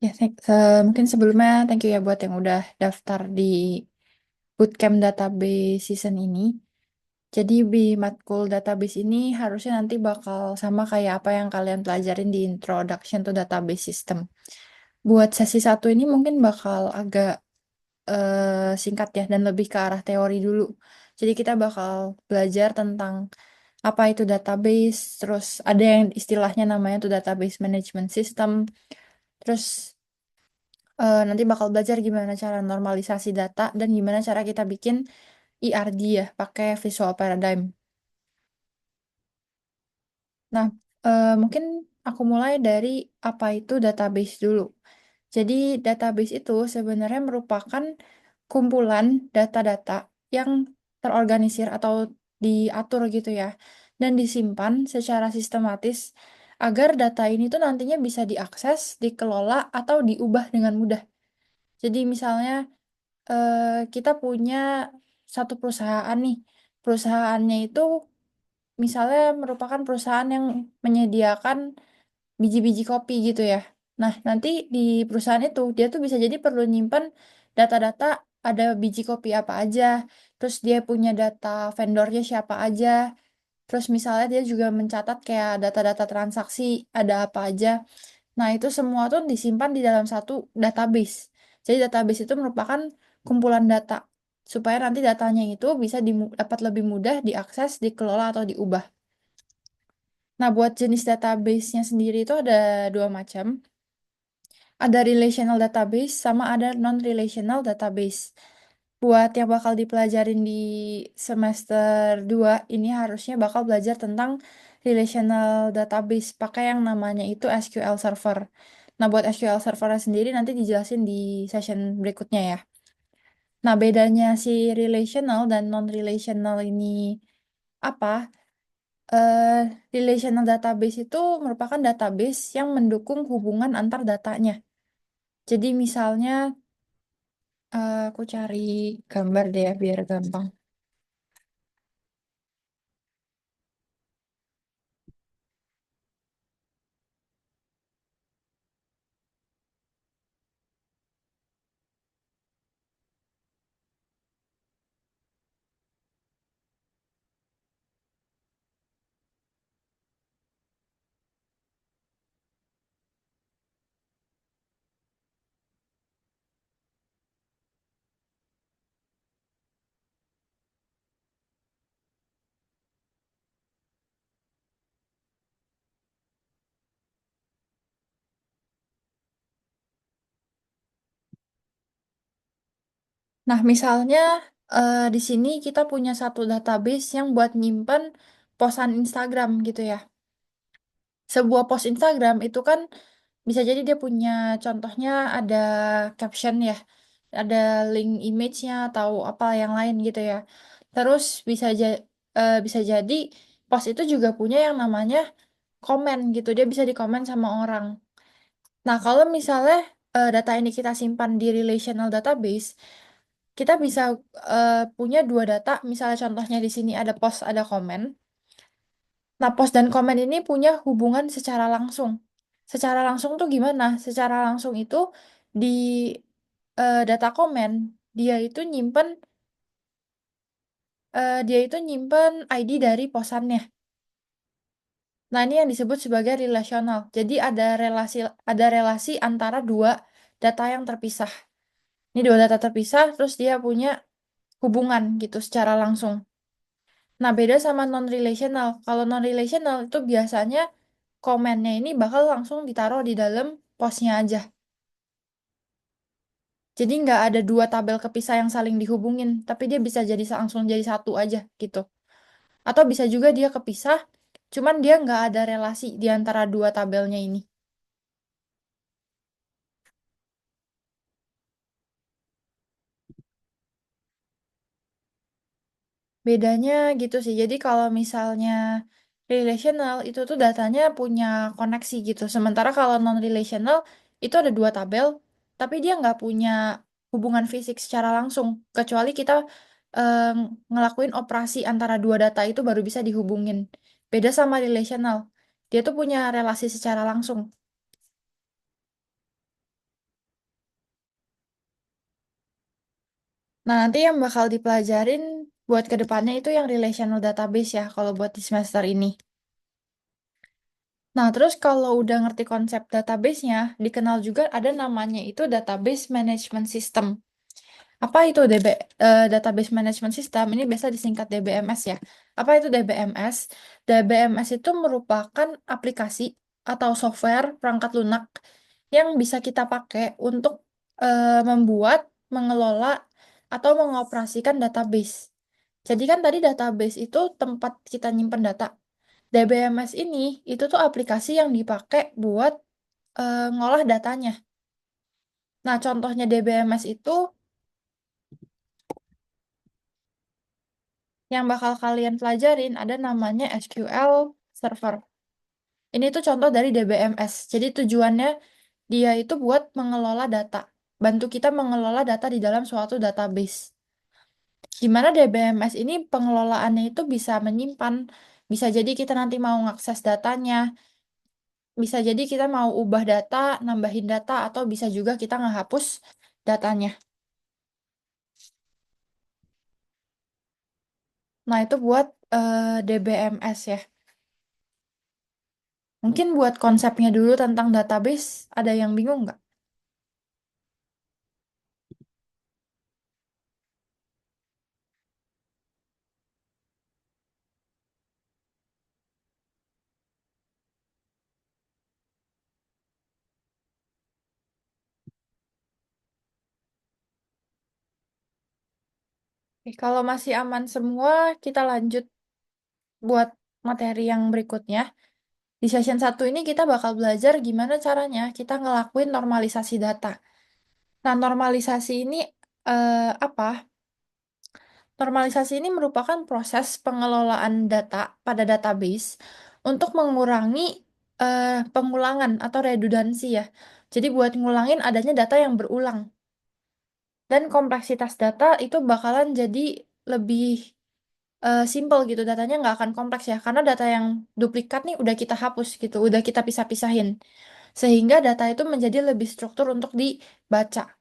Ya, mungkin sebelumnya thank you ya buat yang udah daftar di Bootcamp Database season ini. Jadi di matkul database ini harusnya nanti bakal sama kayak apa yang kalian pelajarin di Introduction to Database System. Buat sesi satu ini mungkin bakal agak singkat ya dan lebih ke arah teori dulu. Jadi kita bakal belajar tentang apa itu database, terus ada yang istilahnya namanya tuh database management system, terus nanti bakal belajar gimana cara normalisasi data dan gimana cara kita bikin ERD ya, pakai Visual Paradigm. Nah, mungkin aku mulai dari apa itu database dulu. Jadi, database itu sebenarnya merupakan kumpulan data-data yang terorganisir atau diatur gitu ya, dan disimpan secara sistematis agar data ini tuh nantinya bisa diakses, dikelola, atau diubah dengan mudah. Jadi, misalnya eh, kita punya satu perusahaan nih. Perusahaannya itu misalnya merupakan perusahaan yang menyediakan biji-biji kopi gitu ya. Nah, nanti di perusahaan itu dia tuh bisa jadi perlu nyimpan data-data ada biji kopi apa aja, terus dia punya data vendornya siapa aja, terus misalnya dia juga mencatat kayak data-data transaksi ada apa aja. Nah, itu semua tuh disimpan di dalam satu database. Jadi database itu merupakan kumpulan data supaya nanti datanya itu bisa dapat lebih mudah diakses, dikelola atau diubah. Nah, buat jenis database-nya sendiri itu ada dua macam. Ada relational database sama ada non-relational database. Buat yang bakal dipelajarin di semester 2 ini harusnya bakal belajar tentang relational database pakai yang namanya itu SQL Server. Nah, buat SQL Server sendiri nanti dijelasin di session berikutnya ya. Nah, bedanya si relational dan non-relational ini apa? eh Relational database itu merupakan database yang mendukung hubungan antar datanya. Jadi misalnya aku cari gambar deh ya biar gampang. Nah, misalnya di sini kita punya satu database yang buat nyimpen posan Instagram gitu ya. Sebuah post Instagram itu kan bisa jadi dia punya contohnya ada caption ya, ada link image-nya atau apa yang lain gitu ya. Terus bisa jadi post itu juga punya yang namanya komen gitu. Dia bisa dikomen sama orang. Nah, kalau misalnya data ini kita simpan di relational database, kita bisa punya dua data. Misalnya contohnya di sini ada post, ada komen. Nah, post dan komen ini punya hubungan secara langsung. Secara langsung tuh gimana? Secara langsung itu di data komen dia itu nyimpen ID dari posannya. Nah, ini yang disebut sebagai relasional. Jadi ada relasi antara dua data yang terpisah. Ini dua data terpisah, terus dia punya hubungan gitu secara langsung. Nah, beda sama non-relational. Kalau non-relational itu biasanya komennya ini bakal langsung ditaruh di dalam postnya aja. Jadi nggak ada dua tabel kepisah yang saling dihubungin, tapi dia bisa jadi langsung jadi satu aja gitu. Atau bisa juga dia kepisah, cuman dia nggak ada relasi di antara dua tabelnya ini. Bedanya gitu sih. Jadi kalau misalnya relational itu tuh datanya punya koneksi gitu. Sementara kalau non-relational itu ada dua tabel, tapi dia nggak punya hubungan fisik secara langsung. Kecuali kita em, ngelakuin operasi antara dua data itu baru bisa dihubungin. Beda sama relational. Dia tuh punya relasi secara langsung. Nah, nanti yang bakal dipelajarin buat kedepannya itu yang relational database ya, kalau buat di semester ini. Nah, terus kalau udah ngerti konsep database-nya, dikenal juga ada namanya itu Database Management System. Apa itu Database Management System? Ini biasa disingkat DBMS ya. Apa itu DBMS? DBMS itu merupakan aplikasi atau software perangkat lunak yang bisa kita pakai untuk membuat, mengelola, atau mengoperasikan database. Jadi kan tadi database itu tempat kita nyimpen data. DBMS ini itu tuh aplikasi yang dipakai buat ngolah datanya. Nah, contohnya DBMS itu yang bakal kalian pelajarin ada namanya SQL Server. Ini tuh contoh dari DBMS. Jadi tujuannya dia itu buat mengelola data. Bantu kita mengelola data di dalam suatu database. Gimana DBMS ini pengelolaannya itu bisa menyimpan, bisa jadi kita nanti mau ngakses datanya, bisa jadi kita mau ubah data, nambahin data, atau bisa juga kita ngehapus datanya. Nah, itu buat DBMS ya. Mungkin buat konsepnya dulu tentang database, ada yang bingung nggak? Oke, kalau masih aman semua, kita lanjut buat materi yang berikutnya. Di session satu ini kita bakal belajar gimana caranya kita ngelakuin normalisasi data. Nah, normalisasi ini apa? Normalisasi ini merupakan proses pengelolaan data pada database untuk mengurangi pengulangan atau redundansi ya. Jadi buat ngulangin adanya data yang berulang. Dan kompleksitas data itu bakalan jadi lebih simple gitu, datanya nggak akan kompleks ya, karena data yang duplikat nih udah kita hapus gitu, udah kita pisah-pisahin, sehingga data itu menjadi lebih struktur untuk dibaca.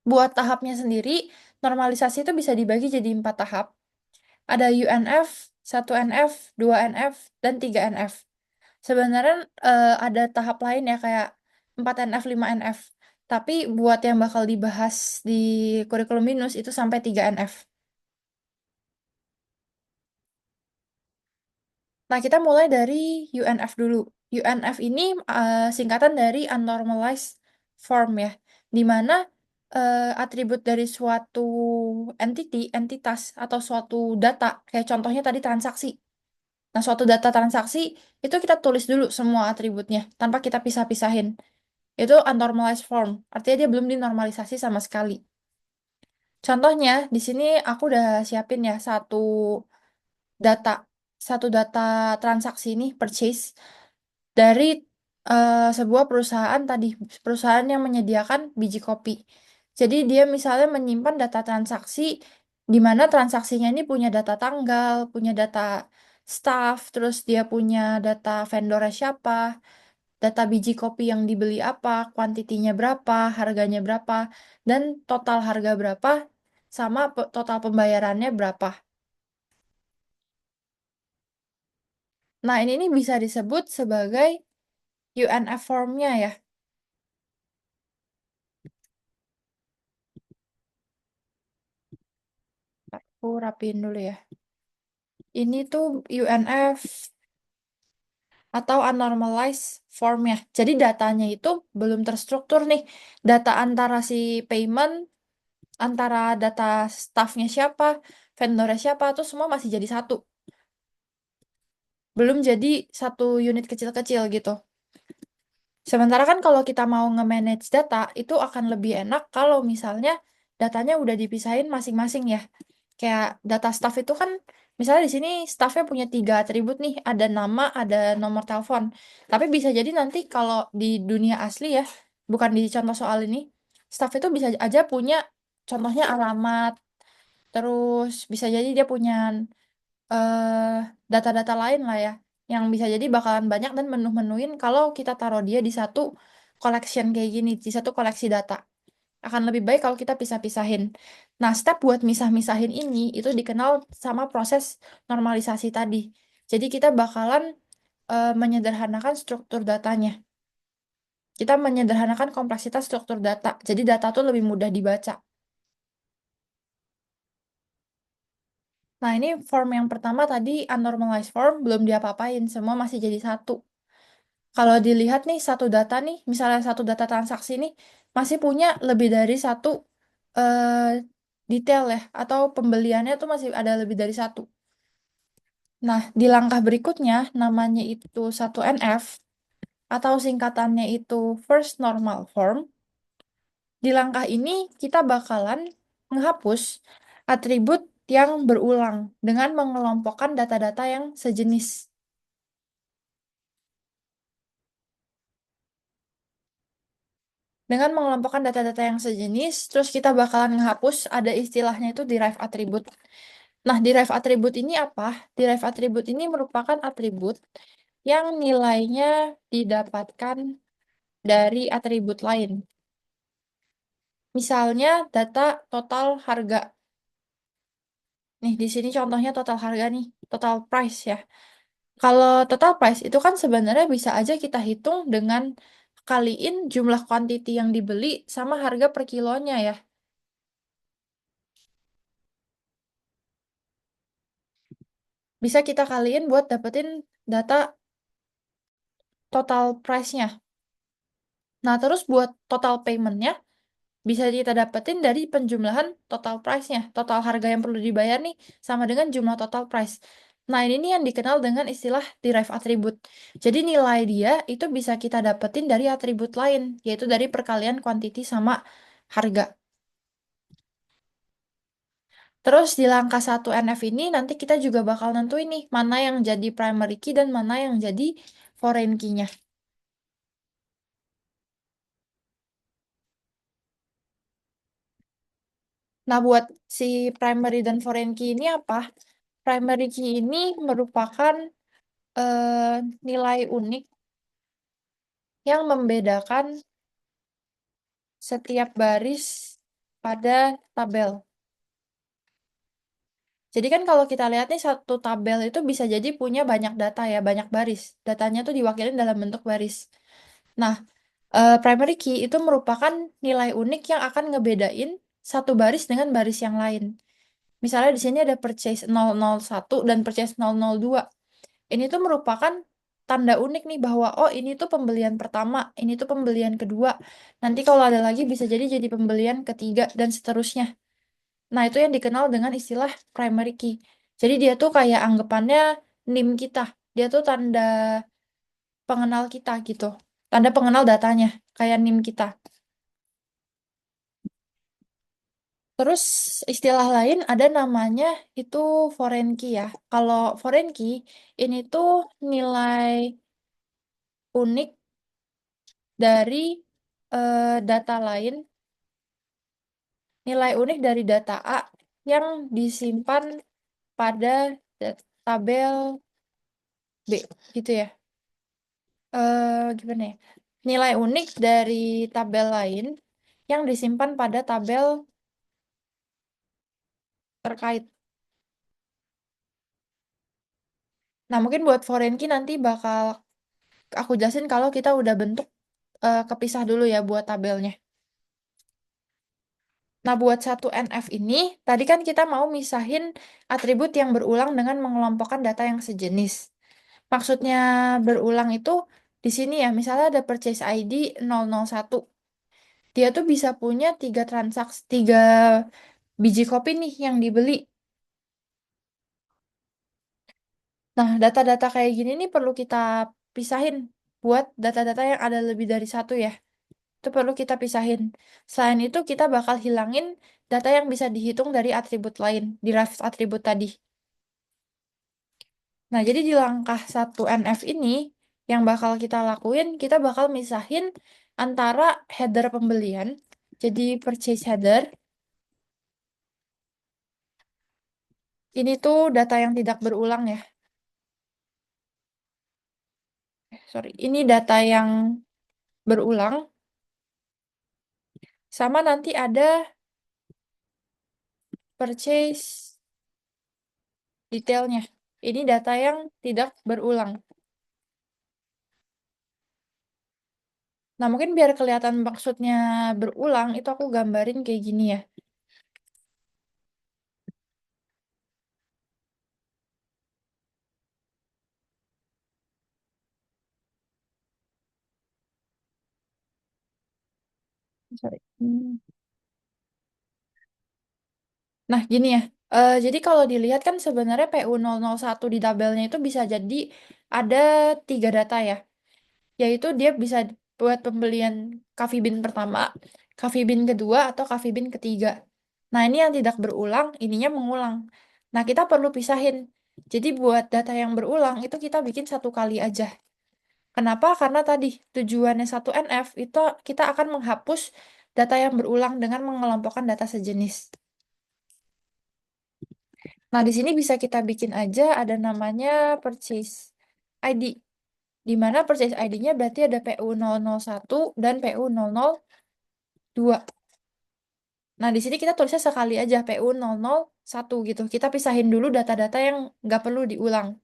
Buat tahapnya sendiri, normalisasi itu bisa dibagi jadi 4 tahap. Ada UNF, 1NF, 2NF, dan 3NF. Sebenarnya ada tahap lain ya kayak 4NF, 5NF. Tapi buat yang bakal dibahas di kurikulum minus itu sampai 3NF. Nah, kita mulai dari UNF dulu. UNF ini singkatan dari Unnormalized Form ya, di mana atribut dari suatu entitas, atau suatu data, kayak contohnya tadi transaksi. Nah, suatu data transaksi, itu kita tulis dulu semua atributnya, tanpa kita pisah-pisahin. Itu Unnormalized Form, artinya dia belum dinormalisasi sama sekali. Contohnya, di sini aku udah siapin ya data, satu data transaksi ini purchase dari sebuah perusahaan tadi, perusahaan yang menyediakan biji kopi. Jadi dia misalnya menyimpan data transaksi di mana transaksinya ini punya data tanggal, punya data staff, terus dia punya data vendornya siapa, data biji kopi yang dibeli apa, kuantitinya berapa, harganya berapa, dan total harga berapa, sama total pembayarannya berapa. Nah, ini nih bisa disebut sebagai UNF formnya ya. Aku rapiin dulu ya. Ini tuh UNF atau unnormalized form ya. Jadi datanya itu belum terstruktur nih. Data antara si payment, antara data staffnya siapa, vendornya siapa, tuh semua masih jadi satu. Belum jadi satu unit kecil-kecil gitu. Sementara kan kalau kita mau nge-manage data, itu akan lebih enak kalau misalnya datanya udah dipisahin masing-masing ya. Kayak data staff itu kan, misalnya di sini staffnya punya 3 atribut nih, ada nama, ada nomor telepon. Tapi bisa jadi nanti kalau di dunia asli ya, bukan di contoh soal ini, staff itu bisa aja punya contohnya alamat, terus bisa jadi dia punya eh, data-data lain lah ya, yang bisa jadi bakalan banyak dan menu-menuin kalau kita taruh dia di satu collection kayak gini, di satu koleksi data. Akan lebih baik kalau kita pisah-pisahin. Nah, step buat misah-misahin ini itu dikenal sama proses normalisasi tadi. Jadi kita bakalan menyederhanakan struktur datanya. Kita menyederhanakan kompleksitas struktur data. Jadi data tuh lebih mudah dibaca. Nah, ini form yang pertama tadi unnormalized form belum diapa-apain, semua masih jadi satu. Kalau dilihat nih satu data nih, misalnya satu data transaksi nih masih punya lebih dari satu eh, detail ya, atau pembeliannya tuh masih ada lebih dari satu. Nah, di langkah berikutnya namanya itu satu NF atau singkatannya itu first normal form. Di langkah ini kita bakalan menghapus atribut yang berulang dengan mengelompokkan data-data yang sejenis. Dengan mengelompokkan data-data yang sejenis, terus kita bakalan menghapus ada istilahnya itu derive atribut. Nah, derive atribut ini apa? Derive atribut ini merupakan atribut yang nilainya didapatkan dari atribut lain. Misalnya data total harga. Nih, di sini contohnya total harga nih, total price ya. Kalau total price itu kan sebenarnya bisa aja kita hitung dengan kaliin jumlah quantity yang dibeli sama harga per kilonya ya. Bisa kita kaliin buat dapetin data total price-nya. Nah, terus buat total payment-nya bisa kita dapetin dari penjumlahan total price-nya. Total harga yang perlu dibayar nih sama dengan jumlah total price. Nah, ini nih yang dikenal dengan istilah derive attribute. Jadi nilai dia itu bisa kita dapetin dari atribut lain, yaitu dari perkalian quantity sama harga. Terus di langkah satu NF ini nanti kita juga bakal nentuin nih mana yang jadi primary key dan mana yang jadi foreign key-nya. Nah, buat si primary dan foreign key ini apa? Primary key ini merupakan eh, nilai unik yang membedakan setiap baris pada tabel. Jadi kan kalau kita lihat nih satu tabel itu bisa jadi punya banyak data ya, banyak baris. Datanya tuh diwakilin dalam bentuk baris. Nah, primary key itu merupakan nilai unik yang akan ngebedain satu baris dengan baris yang lain. Misalnya di sini ada purchase 001 dan purchase 002. Ini tuh merupakan tanda unik nih bahwa oh ini tuh pembelian pertama, ini tuh pembelian kedua. Nanti kalau ada lagi bisa jadi pembelian ketiga dan seterusnya. Nah, itu yang dikenal dengan istilah primary key. Jadi dia tuh kayak anggapannya NIM kita. Dia tuh tanda pengenal kita gitu. Tanda pengenal datanya kayak NIM kita. Terus istilah lain ada namanya itu foreign key ya. Kalau foreign key ini tuh nilai unik dari data lain, nilai unik dari data A yang disimpan pada tabel B, gitu ya. Gimana ya? Nilai unik dari tabel lain yang disimpan pada tabel terkait. Nah, mungkin buat foreign key nanti bakal aku jelasin kalau kita udah bentuk kepisah dulu ya buat tabelnya. Nah, buat satu NF ini, tadi kan kita mau misahin atribut yang berulang dengan mengelompokkan data yang sejenis. Maksudnya berulang itu di sini ya, misalnya ada purchase ID 001. Dia tuh bisa punya tiga transaksi, tiga biji kopi nih yang dibeli. Nah, data-data kayak gini nih perlu kita pisahin buat data-data yang ada lebih dari satu ya. Itu perlu kita pisahin. Selain itu, kita bakal hilangin data yang bisa dihitung dari atribut lain, derived atribut tadi. Nah, jadi di langkah satu NF ini, yang bakal kita lakuin, kita bakal misahin antara header pembelian, jadi purchase header, ini tuh data yang tidak berulang ya. Sorry, ini data yang berulang. Sama nanti ada purchase detailnya. Ini data yang tidak berulang. Nah, mungkin biar kelihatan maksudnya berulang, itu aku gambarin kayak gini ya. Sorry. Nah, gini ya. Jadi kalau dilihat kan sebenarnya PU001 di tabelnya itu bisa jadi ada tiga data ya. Yaitu dia bisa buat pembelian coffee bean pertama, coffee bean kedua, atau coffee bean ketiga. Nah, ini yang tidak berulang, ininya mengulang. Nah, kita perlu pisahin. Jadi buat data yang berulang itu kita bikin satu kali aja. Kenapa? Karena tadi tujuannya satu NF itu kita akan menghapus data yang berulang dengan mengelompokkan data sejenis. Nah, di sini bisa kita bikin aja ada namanya purchase ID. Di mana purchase ID-nya berarti ada PU001 dan PU002. Nah, di sini kita tulisnya sekali aja PU001 gitu. Kita pisahin dulu data-data yang nggak perlu diulang.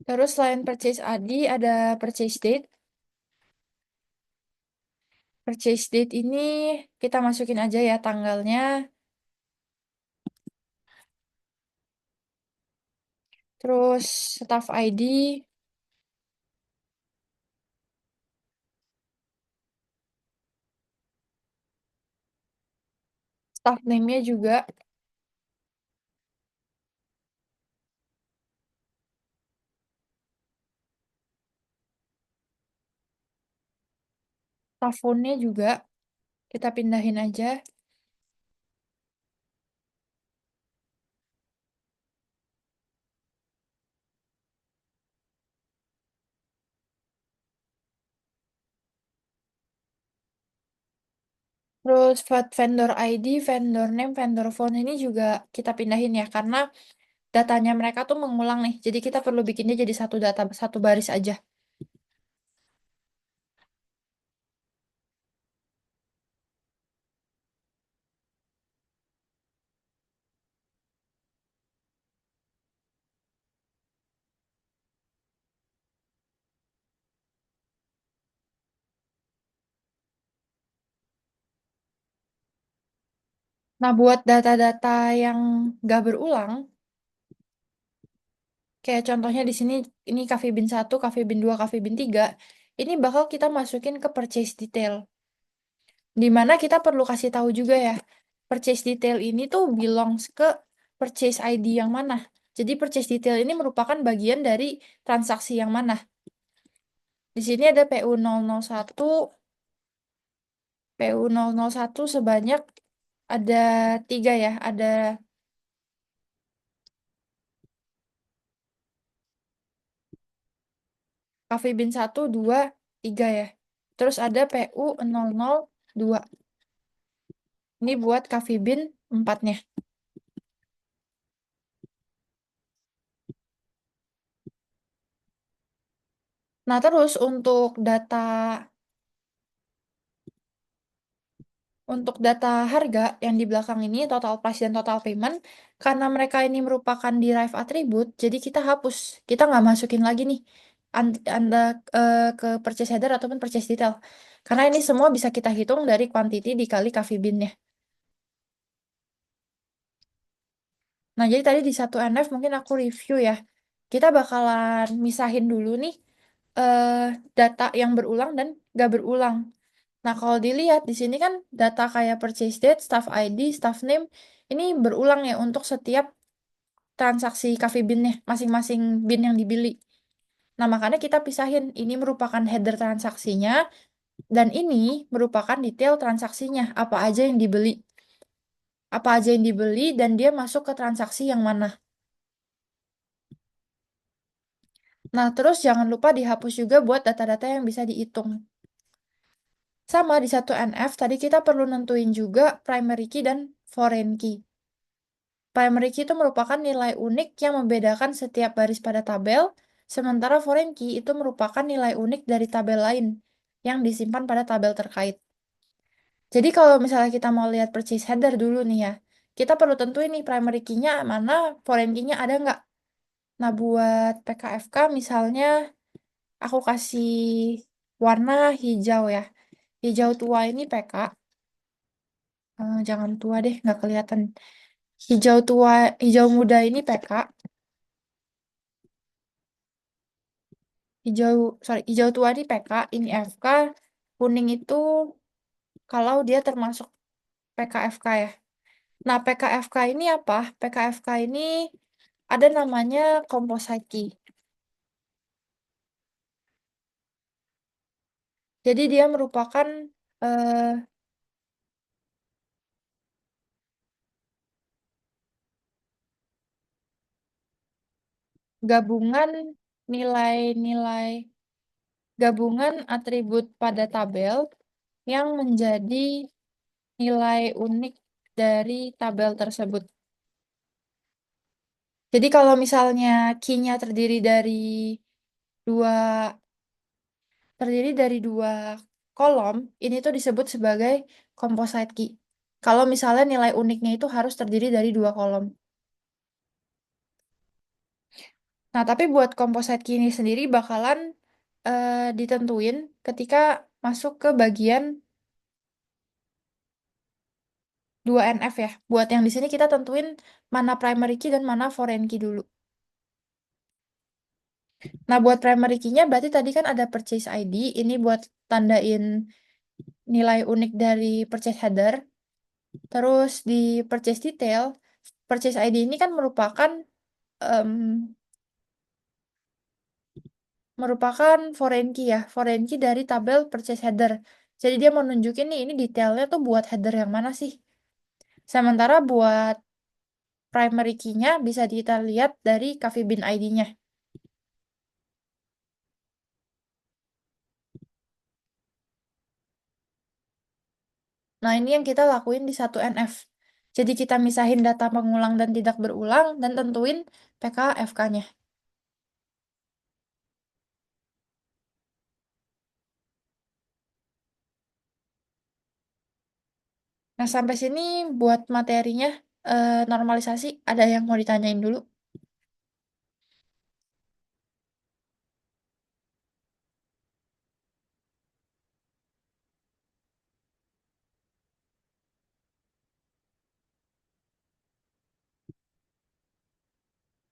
Terus selain purchase ID ada purchase date. Purchase date ini kita masukin aja ya tanggalnya. Terus staff ID, staff name-nya juga, staff phone-nya juga kita pindahin aja. Terus vendor ID, vendor name, vendor phone ini juga kita pindahin ya karena datanya mereka tuh mengulang nih. Jadi kita perlu bikinnya jadi satu data, satu baris aja. Nah, buat data-data yang nggak berulang, kayak contohnya di sini, ini Cafe Bin 1, Cafe Bin 2, Cafe Bin 3, ini bakal kita masukin ke purchase detail. Di mana kita perlu kasih tahu juga ya, purchase detail ini tuh belongs ke purchase ID yang mana. Jadi purchase detail ini merupakan bagian dari transaksi yang mana. Di sini ada PU001, PU001 sebanyak ada tiga ya, ada Cafe Bin 1, 2, 3 ya. Terus ada PU002. Ini buat Coffee Bean 4-nya. Nah, terus untuk data harga yang di belakang ini total price dan total payment, karena mereka ini merupakan derived attribute, jadi kita hapus. Kita nggak masukin lagi nih anda ke purchase header ataupun purchase detail. Karena ini semua bisa kita hitung dari quantity dikali coffee bean-nya. Nah, jadi tadi di satu NF mungkin aku review ya. Kita bakalan misahin dulu nih eh, data yang berulang dan gak berulang. Nah, kalau dilihat di sini kan data kayak purchase date, staff ID, staff name, ini berulang ya untuk setiap transaksi coffee bean-nya, masing-masing bean yang dibeli. Nah, makanya kita pisahin, ini merupakan header transaksinya, dan ini merupakan detail transaksinya, apa aja yang dibeli. Apa aja yang dibeli, dan dia masuk ke transaksi yang mana. Nah, terus jangan lupa dihapus juga buat data-data yang bisa dihitung. Sama di satu NF, tadi kita perlu nentuin juga primary key dan foreign key. Primary key itu merupakan nilai unik yang membedakan setiap baris pada tabel, Sementara foreign key itu merupakan nilai unik dari tabel lain yang disimpan pada tabel terkait. Jadi kalau misalnya kita mau lihat purchase header dulu nih ya, kita perlu tentuin nih primary key-nya mana, foreign key-nya ada nggak. Nah, buat PKFK misalnya aku kasih warna hijau ya. Hijau tua ini PK. Jangan tua deh, nggak kelihatan. Hijau tua, hijau muda ini PK. Hijau, sorry, hijau tua ini PK, ini FK. Kuning itu kalau dia termasuk PKFK ya. Nah, PKFK ini apa? PKFK ini ada namanya composite key. Jadi dia merupakan eh, gabungan nilai-nilai gabungan atribut pada tabel yang menjadi nilai unik dari tabel tersebut. Jadi kalau misalnya key-nya dua terdiri dari dua kolom, ini tuh disebut sebagai composite key. Kalau misalnya nilai uniknya itu harus terdiri dari dua kolom. Nah, tapi buat composite key ini sendiri bakalan ditentuin ketika masuk ke bagian 2NF ya. Buat yang di sini kita tentuin mana primary key dan mana foreign key dulu. Nah, buat primary key-nya berarti tadi kan ada purchase ID. Ini buat tandain nilai unik dari purchase header. Terus di purchase detail, purchase ID ini kan em, merupakan foreign key ya. Foreign key dari tabel purchase header. Jadi dia mau nunjukin nih, ini detailnya tuh buat header yang mana sih. Sementara buat primary key-nya bisa kita lihat dari Coffee Bean ID-nya. Nah, ini yang kita lakuin di satu NF. Jadi kita misahin data pengulang dan tidak berulang dan tentuin PKFK-nya. Nah, sampai sini buat materinya normalisasi ada yang mau ditanyain dulu?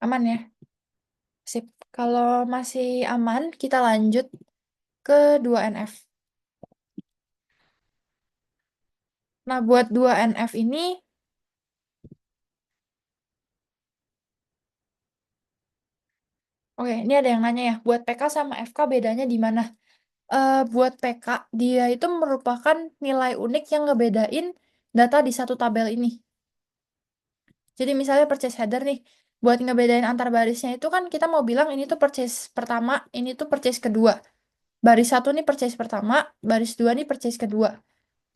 Aman ya? Sip. Kalau masih aman, kita lanjut ke 2NF. Nah, buat 2NF ini, oke, ini ada yang nanya ya, buat PK sama FK bedanya di mana? Buat PK, dia itu merupakan nilai unik yang ngebedain data di satu tabel ini. Jadi misalnya purchase header nih, buat ngebedain antar barisnya itu kan kita mau bilang ini tuh purchase pertama, ini tuh purchase kedua. Baris satu nih purchase pertama, baris dua nih purchase kedua.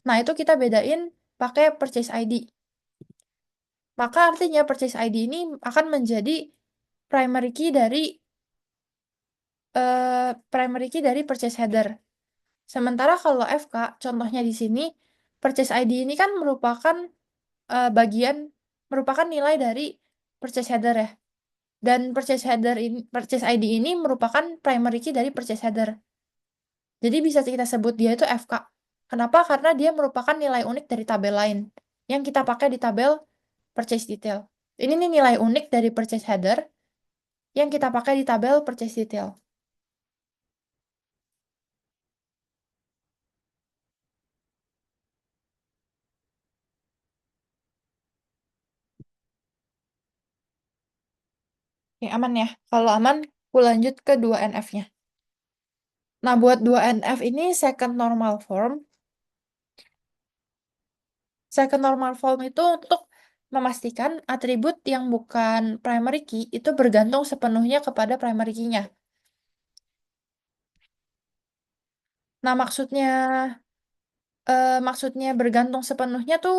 Nah, itu kita bedain pakai purchase ID. Maka artinya purchase ID ini akan menjadi primary key dari purchase header. Sementara kalau FK, contohnya di sini, purchase ID ini kan bagian merupakan nilai dari purchase header ya. Dan purchase ID ini merupakan primary key dari purchase header. Jadi bisa kita sebut dia itu FK. Kenapa? Karena dia merupakan nilai unik dari tabel lain yang kita pakai di tabel purchase detail. Ini nih nilai unik dari purchase header yang kita pakai di tabel purchase detail. Oke, aman ya. Kalau aman, aku lanjut ke 2NF-nya. Nah, buat 2NF ini second normal form. Second normal form itu untuk memastikan atribut yang bukan primary key itu bergantung sepenuhnya kepada primary key-nya. Nah, maksudnya bergantung sepenuhnya tuh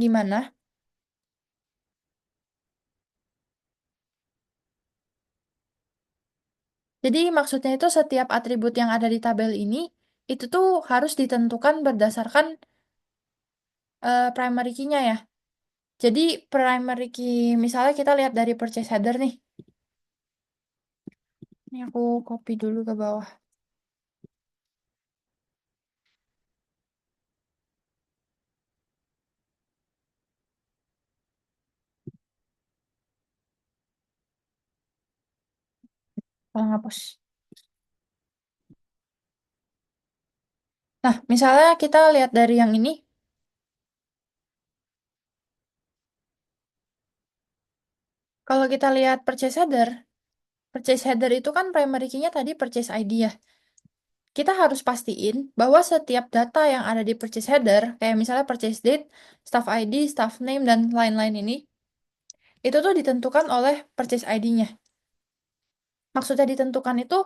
gimana? Jadi maksudnya itu setiap atribut yang ada di tabel ini itu tuh harus ditentukan berdasarkan primary key-nya ya. Jadi primary key, misalnya kita lihat dari purchase header nih. Ini aku copy dulu ke bawah. Kalau ngapus. Nah, misalnya kita lihat dari yang ini. Kalau kita lihat purchase header itu kan primary key-nya tadi purchase ID ya. Kita harus pastiin bahwa setiap data yang ada di purchase header, kayak misalnya purchase date, staff ID, staff name, dan lain-lain ini, itu tuh ditentukan oleh purchase ID-nya. Maksudnya ditentukan itu,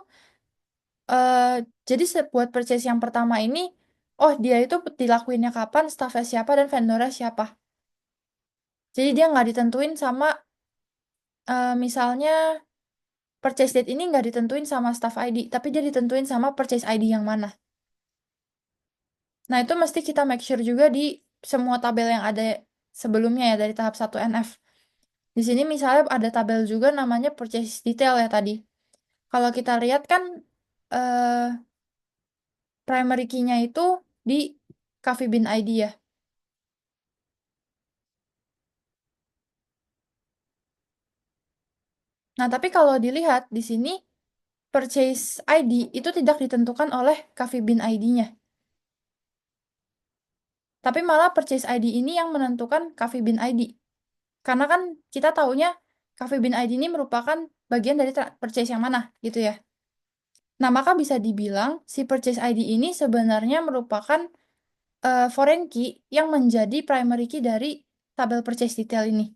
eh, jadi buat purchase yang pertama ini, oh dia itu dilakuinnya kapan, staffnya siapa, dan vendornya siapa. Jadi dia nggak ditentuin sama, misalnya purchase date ini nggak ditentuin sama staff ID, tapi dia ditentuin sama purchase ID yang mana. Nah, itu mesti kita make sure juga di semua tabel yang ada sebelumnya ya, dari tahap 1 NF. Di sini misalnya ada tabel juga namanya purchase detail ya tadi. Kalau kita lihat kan eh, primary key-nya itu di Coffee Bean ID ya. Nah, tapi kalau dilihat di sini purchase ID itu tidak ditentukan oleh Coffee Bean ID-nya. Tapi malah purchase ID ini yang menentukan Coffee Bean ID. Karena kan kita taunya Coffee Bean ID ini merupakan bagian dari purchase yang mana gitu ya. Nah, maka bisa dibilang si purchase ID ini sebenarnya merupakan foreign key yang menjadi primary key dari tabel purchase detail ini.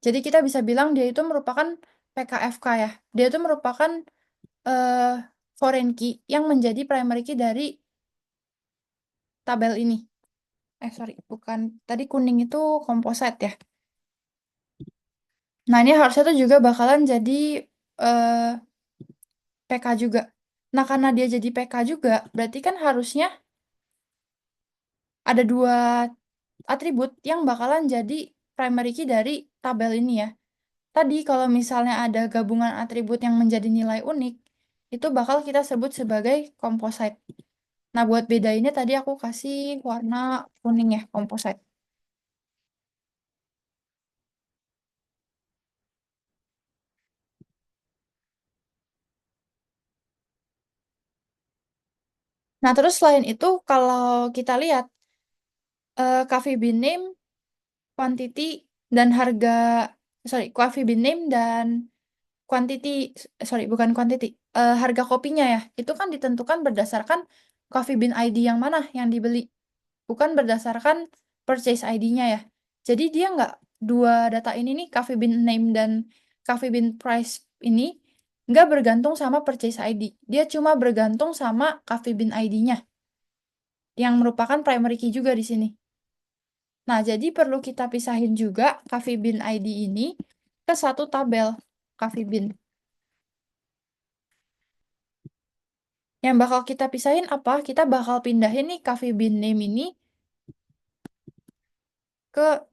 Jadi kita bisa bilang dia itu merupakan PKFK ya. Dia itu merupakan eh, foreign key yang menjadi primary key dari tabel ini. Sorry, bukan. Tadi kuning itu composite ya. Nah, ini harusnya tuh juga bakalan jadi eh, PK juga. Nah, karena dia jadi PK juga, berarti kan harusnya ada dua atribut yang bakalan jadi primary key dari tabel ini ya. Tadi kalau misalnya ada gabungan atribut yang menjadi nilai unik, itu bakal kita sebut sebagai composite. Nah, buat bedainnya tadi aku kasih warna kuning ya, composite. Nah, terus selain itu, kalau kita lihat Coffee Bean Name, quantity, dan harga, sorry, Coffee Bean Name dan quantity, sorry, bukan quantity, harga kopinya ya, itu kan ditentukan berdasarkan Coffee Bean ID yang mana yang dibeli, bukan berdasarkan purchase ID-nya ya. Jadi dia nggak, dua data ini nih, Coffee Bean Name dan Coffee Bean Price ini, nggak bergantung sama purchase ID. Dia cuma bergantung sama Coffee Bean ID-nya, yang merupakan primary key juga di sini. Nah, jadi perlu kita pisahin juga Coffee Bean ID ini ke satu tabel Coffee Bean. Yang bakal kita pisahin apa? Kita bakal pindahin nih Coffee Bean Name ini ke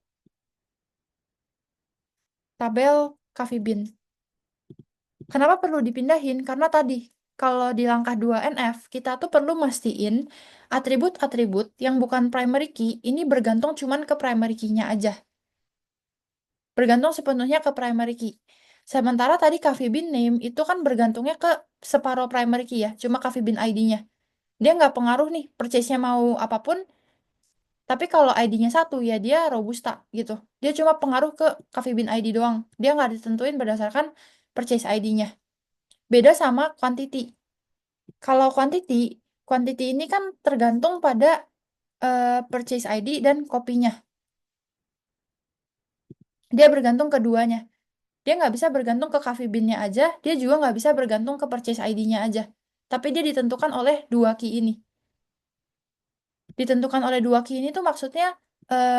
tabel Coffee Bean. Kenapa perlu dipindahin? Karena tadi, kalau di langkah 2 NF, kita tuh perlu mastiin atribut-atribut yang bukan primary key ini bergantung cuman ke primary key-nya aja. Bergantung sepenuhnya ke primary key. Sementara tadi Coffee Bean Name itu kan bergantungnya ke separuh primary key ya, cuma Coffee Bean ID-nya. Dia nggak pengaruh nih, purchase-nya mau apapun, tapi kalau ID-nya satu ya dia robusta gitu. Dia cuma pengaruh ke Coffee Bean ID doang. Dia nggak ditentuin berdasarkan purchase ID-nya. Beda sama quantity. Kalau quantity, quantity ini kan tergantung pada purchase ID dan kopinya. Dia bergantung keduanya. Dia nggak bisa bergantung ke Coffee Bean-nya aja, dia juga nggak bisa bergantung ke purchase ID-nya aja. Tapi dia ditentukan oleh dua key ini. Ditentukan oleh dua key ini tuh maksudnya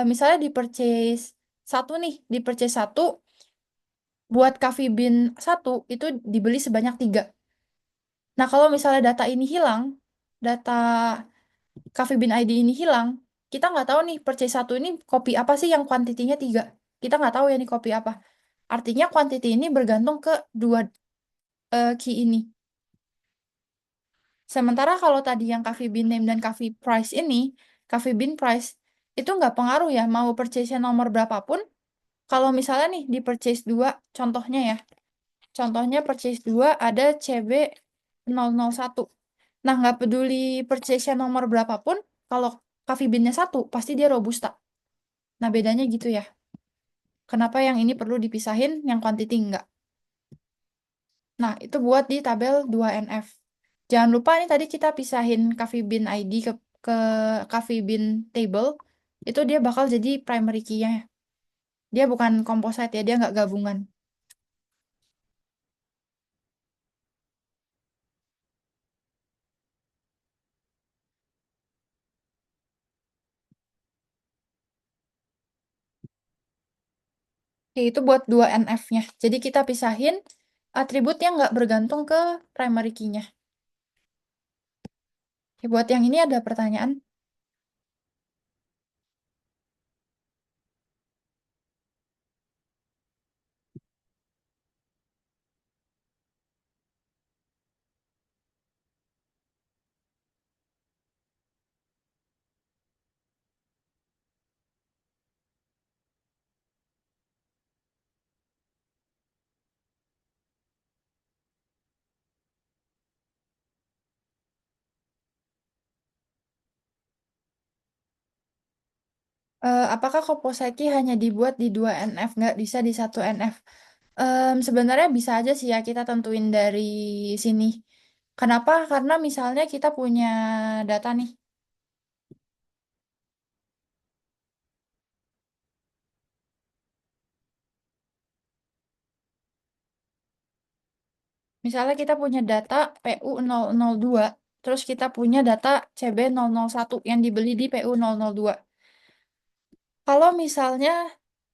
misalnya di purchase satu nih, di purchase satu buat Coffee Bean satu itu dibeli sebanyak 3. Nah, kalau misalnya data ini hilang, data Coffee Bean ID ini hilang, kita nggak tahu nih purchase satu ini kopi apa sih yang kuantitinya 3. Kita nggak tahu ya nih kopi apa. Artinya quantity ini bergantung ke dua key ini. Sementara kalau tadi yang Coffee Bean Name dan Coffee Price ini, Coffee Bean Price itu nggak pengaruh ya, mau purchase nomor berapapun. Kalau misalnya nih di purchase 2, contohnya ya, contohnya purchase 2 ada CB001. Nah, nggak peduli purchase nomor berapapun, kalau Coffee Bean-nya satu, pasti dia Robusta. Nah, bedanya gitu ya. Kenapa yang ini perlu dipisahin, yang quantity enggak? Nah, itu buat di tabel 2NF. Jangan lupa nih tadi kita pisahin Coffee Bean ID ke Coffee Bean Table. Itu dia bakal jadi primary key-nya. Dia bukan composite ya, dia nggak gabungan. Yaitu buat 2NF-nya. Jadi kita pisahin atribut yang nggak bergantung ke primary key-nya. Oke, buat yang ini ada pertanyaan? Apakah composite key hanya dibuat di 2NF, nggak bisa di 1NF? Sebenarnya bisa aja sih ya kita tentuin dari sini. Kenapa? Karena misalnya kita punya data nih. Misalnya kita punya data PU002, terus kita punya data CB001 yang dibeli di PU002. Kalau misalnya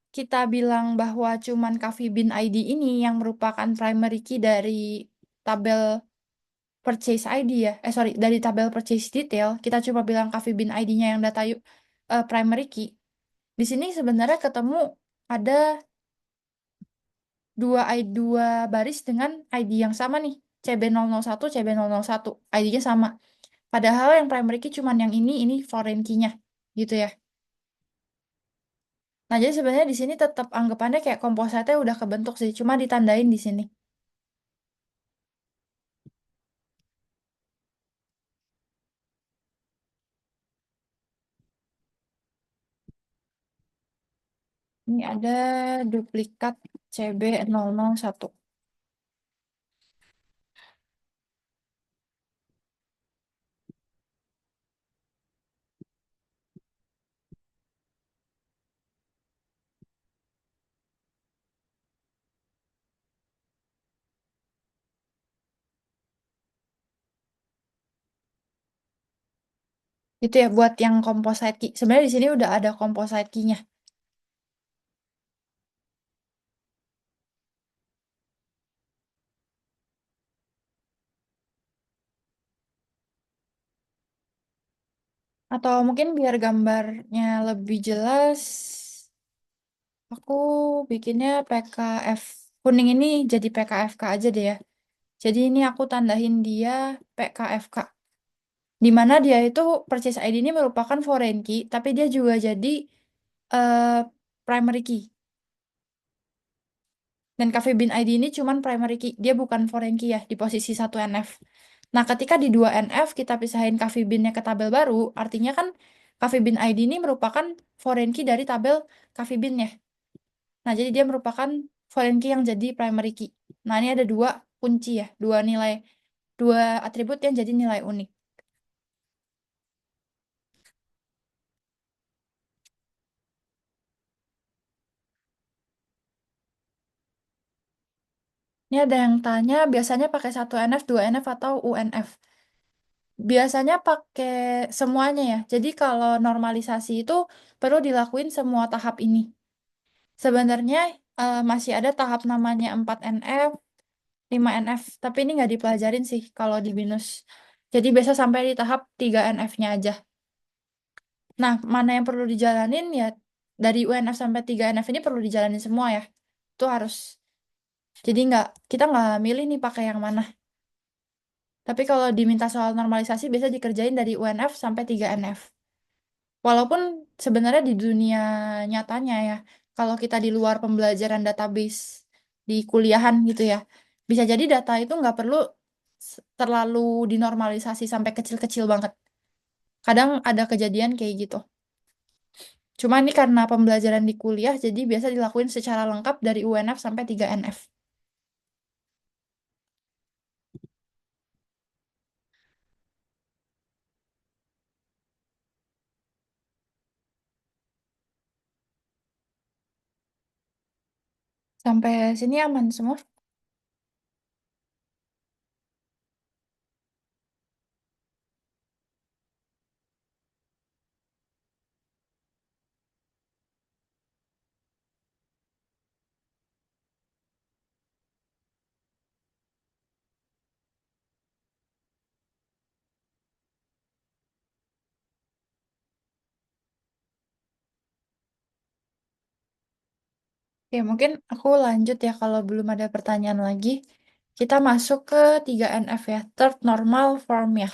kita bilang bahwa cuman Coffee Bean ID ini yang merupakan primary key dari tabel purchase ID ya, sorry, dari tabel purchase detail, kita cuma bilang Coffee Bean ID-nya yang data primary key. Di sini sebenarnya ketemu ada dua baris dengan ID yang sama nih, CB001, CB001, ID-nya sama. Padahal yang primary key cuman yang ini foreign key-nya, gitu ya. Nah, jadi sebenarnya di sini tetap anggapannya kayak kompositnya udah kebentuk sih, cuma ditandain di sini. Ini ada duplikat CB001. Itu ya buat yang composite key. Sebenarnya di sini udah ada composite key-nya. Atau mungkin biar gambarnya lebih jelas, aku bikinnya PKF. Kuning ini jadi PKFK aja deh ya. Jadi ini aku tandain dia PKFK. Di mana dia itu purchase ID ini merupakan foreign key, tapi dia juga jadi eh, primary key. Dan Cafe Bean ID ini cuman primary key, dia bukan foreign key ya di posisi 1NF. Nah, ketika di 2NF kita pisahin Cafe Bean-nya ke tabel baru, artinya kan Cafe Bean ID ini merupakan foreign key dari tabel Cafe Bean-nya. Nah, jadi dia merupakan foreign key yang jadi primary key. Nah, ini ada dua kunci ya, dua atribut yang jadi nilai unik. Ini ada yang tanya, biasanya pakai 1NF, 2NF, atau UNF? Biasanya pakai semuanya ya. Jadi kalau normalisasi itu perlu dilakuin semua tahap ini. Sebenarnya masih ada tahap namanya 4NF, 5NF. Tapi ini nggak dipelajarin sih kalau di BINUS. Jadi biasa sampai di tahap 3NF-nya aja. Nah, mana yang perlu dijalanin ya dari UNF sampai 3NF ini perlu dijalanin semua ya. Itu harus. Jadi kita nggak milih nih pakai yang mana. Tapi kalau diminta soal normalisasi biasa dikerjain dari UNF sampai 3NF. Walaupun sebenarnya di dunia nyatanya ya, kalau kita di luar pembelajaran database di kuliahan gitu ya, bisa jadi data itu nggak perlu terlalu dinormalisasi sampai kecil-kecil banget. Kadang ada kejadian kayak gitu. Cuma ini karena pembelajaran di kuliah, jadi biasa dilakuin secara lengkap dari UNF sampai 3NF. Sampai sini aman semua. Oke, mungkin aku lanjut ya kalau belum ada pertanyaan lagi. Kita masuk ke 3NF ya, Third Normal Form ya.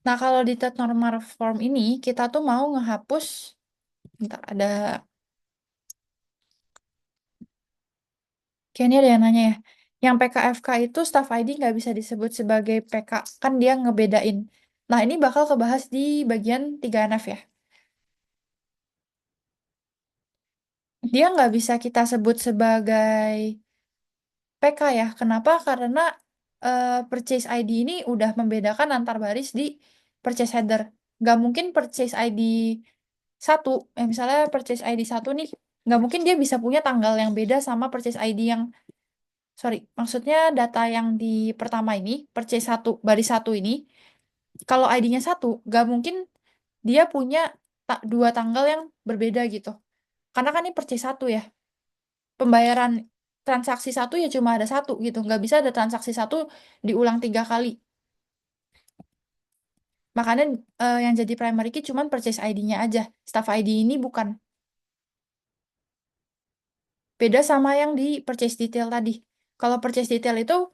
Nah, kalau di third normal form ini, kita tuh mau ngehapus, bentar, kayaknya ada yang nanya ya. Yang PKFK itu staff ID nggak bisa disebut sebagai PK, kan dia ngebedain. Nah, ini bakal kebahas di bagian 3NF ya. Dia nggak bisa kita sebut sebagai PK ya. Kenapa? Karena purchase ID ini udah membedakan antar baris di purchase header. Nggak mungkin purchase ID satu, misalnya purchase ID satu nih, nggak mungkin dia bisa punya tanggal yang beda sama purchase ID yang, sorry, maksudnya data yang di pertama ini, purchase satu, baris satu ini, kalau ID-nya satu, nggak mungkin dia punya dua tanggal yang berbeda gitu. Karena kan ini purchase satu ya, pembayaran transaksi satu ya cuma ada satu gitu, nggak bisa ada transaksi satu diulang 3 kali. Makanya yang jadi primary key cuma purchase ID-nya aja, staff ID ini bukan. Beda sama yang di purchase detail tadi. Kalau purchase detail itu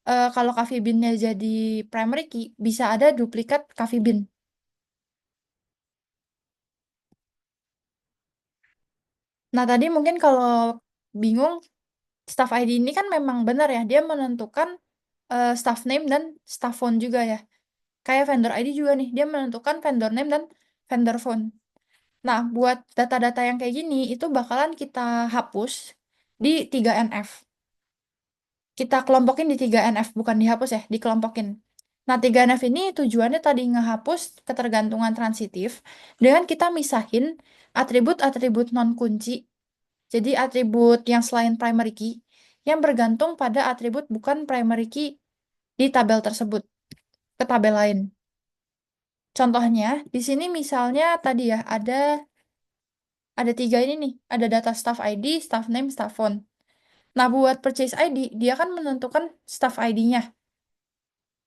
kalau coffee bean-nya jadi primary key, bisa ada duplikat coffee bean. Nah, tadi mungkin kalau bingung, staff ID ini kan memang benar ya, dia menentukan staff name dan staff phone juga ya. Kayak vendor ID juga nih, dia menentukan vendor name dan vendor phone. Nah, buat data-data yang kayak gini, itu bakalan kita hapus di 3NF. Kita kelompokin di 3NF, bukan dihapus ya, dikelompokin. Nah, 3NF ini tujuannya tadi ngehapus ketergantungan transitif dengan kita misahin atribut-atribut non-kunci. Jadi atribut yang selain primary key yang bergantung pada atribut bukan primary key di tabel tersebut ke tabel lain. Contohnya, di sini misalnya tadi ya ada tiga ini nih, ada data staff ID, staff name, staff phone. Nah, buat purchase ID, dia kan menentukan staff ID-nya.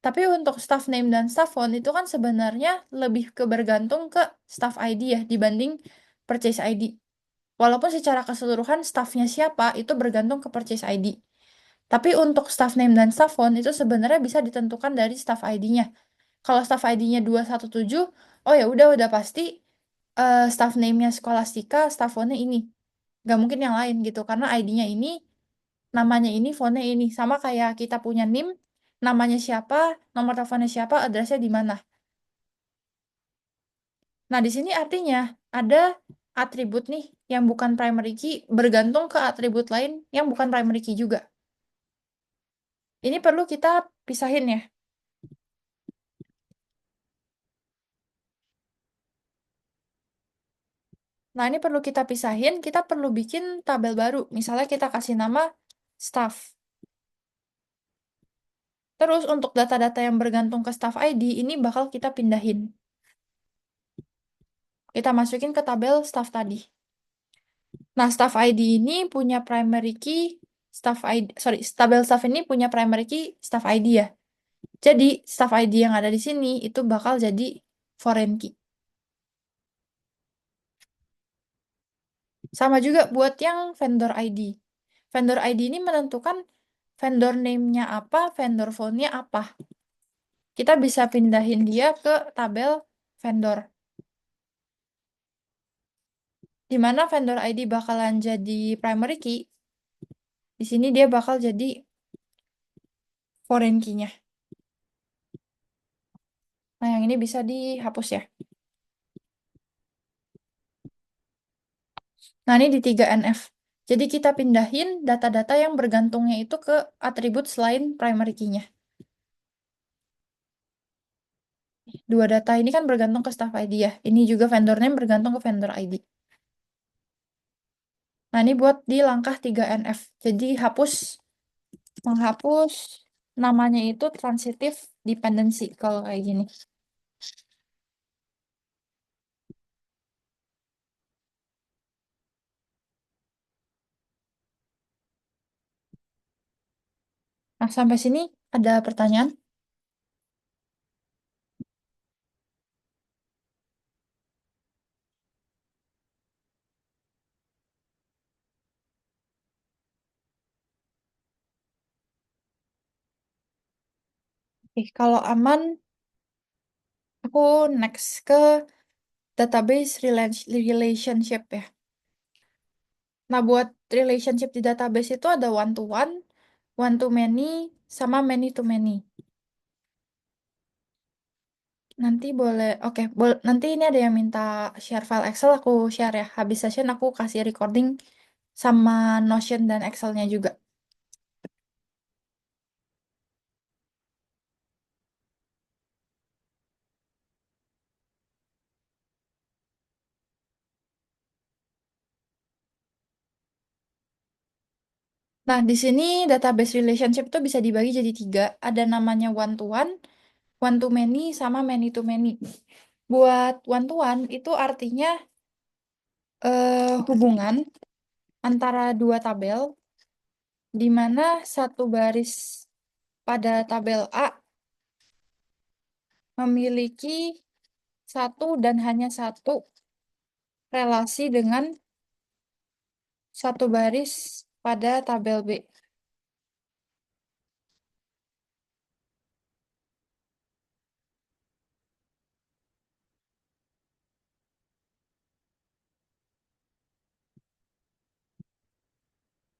Tapi untuk staff name dan staff phone itu kan sebenarnya lebih ke bergantung ke staff ID ya dibanding purchase ID. Walaupun secara keseluruhan staffnya siapa itu bergantung ke purchase ID. Tapi untuk staff name dan staff phone itu sebenarnya bisa ditentukan dari staff ID-nya. Kalau staff ID-nya 217, oh ya udah pasti staff name-nya Scholastika, staff phone-nya ini. Nggak mungkin yang lain gitu karena ID-nya ini, namanya ini, phone-nya ini. Sama kayak kita punya NIM, namanya siapa, nomor teleponnya siapa, addressnya di mana. Nah, di sini artinya ada atribut nih yang bukan primary key bergantung ke atribut lain yang bukan primary key juga. Ini perlu kita pisahin ya. Nah, ini perlu kita pisahin, kita perlu bikin tabel baru. Misalnya kita kasih nama staff. Terus untuk data-data yang bergantung ke staff ID, ini bakal kita pindahin. Kita masukin ke tabel staff tadi. Nah, staff ID ini punya primary key, staff ID, sorry, tabel staff ini punya primary key, staff ID ya. Jadi, staff ID yang ada di sini itu bakal jadi foreign key. Sama juga buat yang vendor ID. Vendor ID ini menentukan vendor name-nya apa, vendor phone-nya apa. Kita bisa pindahin dia ke tabel vendor. Di mana vendor ID bakalan jadi primary key, di sini dia bakal jadi foreign key-nya. Nah, yang ini bisa dihapus ya. Nah, ini di 3NF. Jadi kita pindahin data-data yang bergantungnya itu ke atribut selain primary key-nya. Dua data ini kan bergantung ke staff ID ya. Ini juga vendor name bergantung ke vendor ID. Nah, ini buat di langkah 3NF. Jadi menghapus namanya itu transitive dependency kalau kayak gini. Nah, sampai sini ada pertanyaan? Oke, kalau aman, aku next ke relationship ya. Nah, buat relationship di database itu ada one to many, sama many to many. Nanti boleh, oke, nanti ini ada yang minta share file Excel, aku share ya. Habis session aku kasih recording sama Notion dan Excelnya juga. Nah, di sini database relationship itu bisa dibagi jadi tiga. Ada namanya one to many, sama many to many. Buat one to one itu artinya hubungan antara dua tabel, di mana satu baris pada tabel A memiliki satu dan hanya satu relasi dengan satu baris pada tabel B.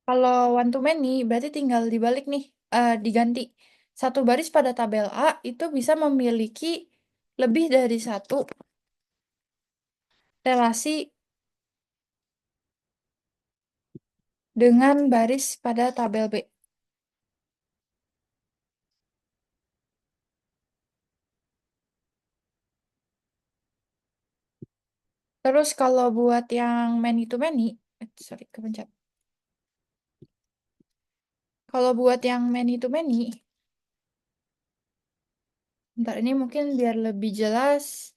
Kalau one to many berarti tinggal dibalik nih, diganti. Satu baris pada tabel A itu bisa memiliki lebih dari satu relasi dengan baris pada tabel B. Terus kalau buat yang many to many, sorry kepencet. Kalau buat yang many to many, ntar ini mungkin biar lebih jelas,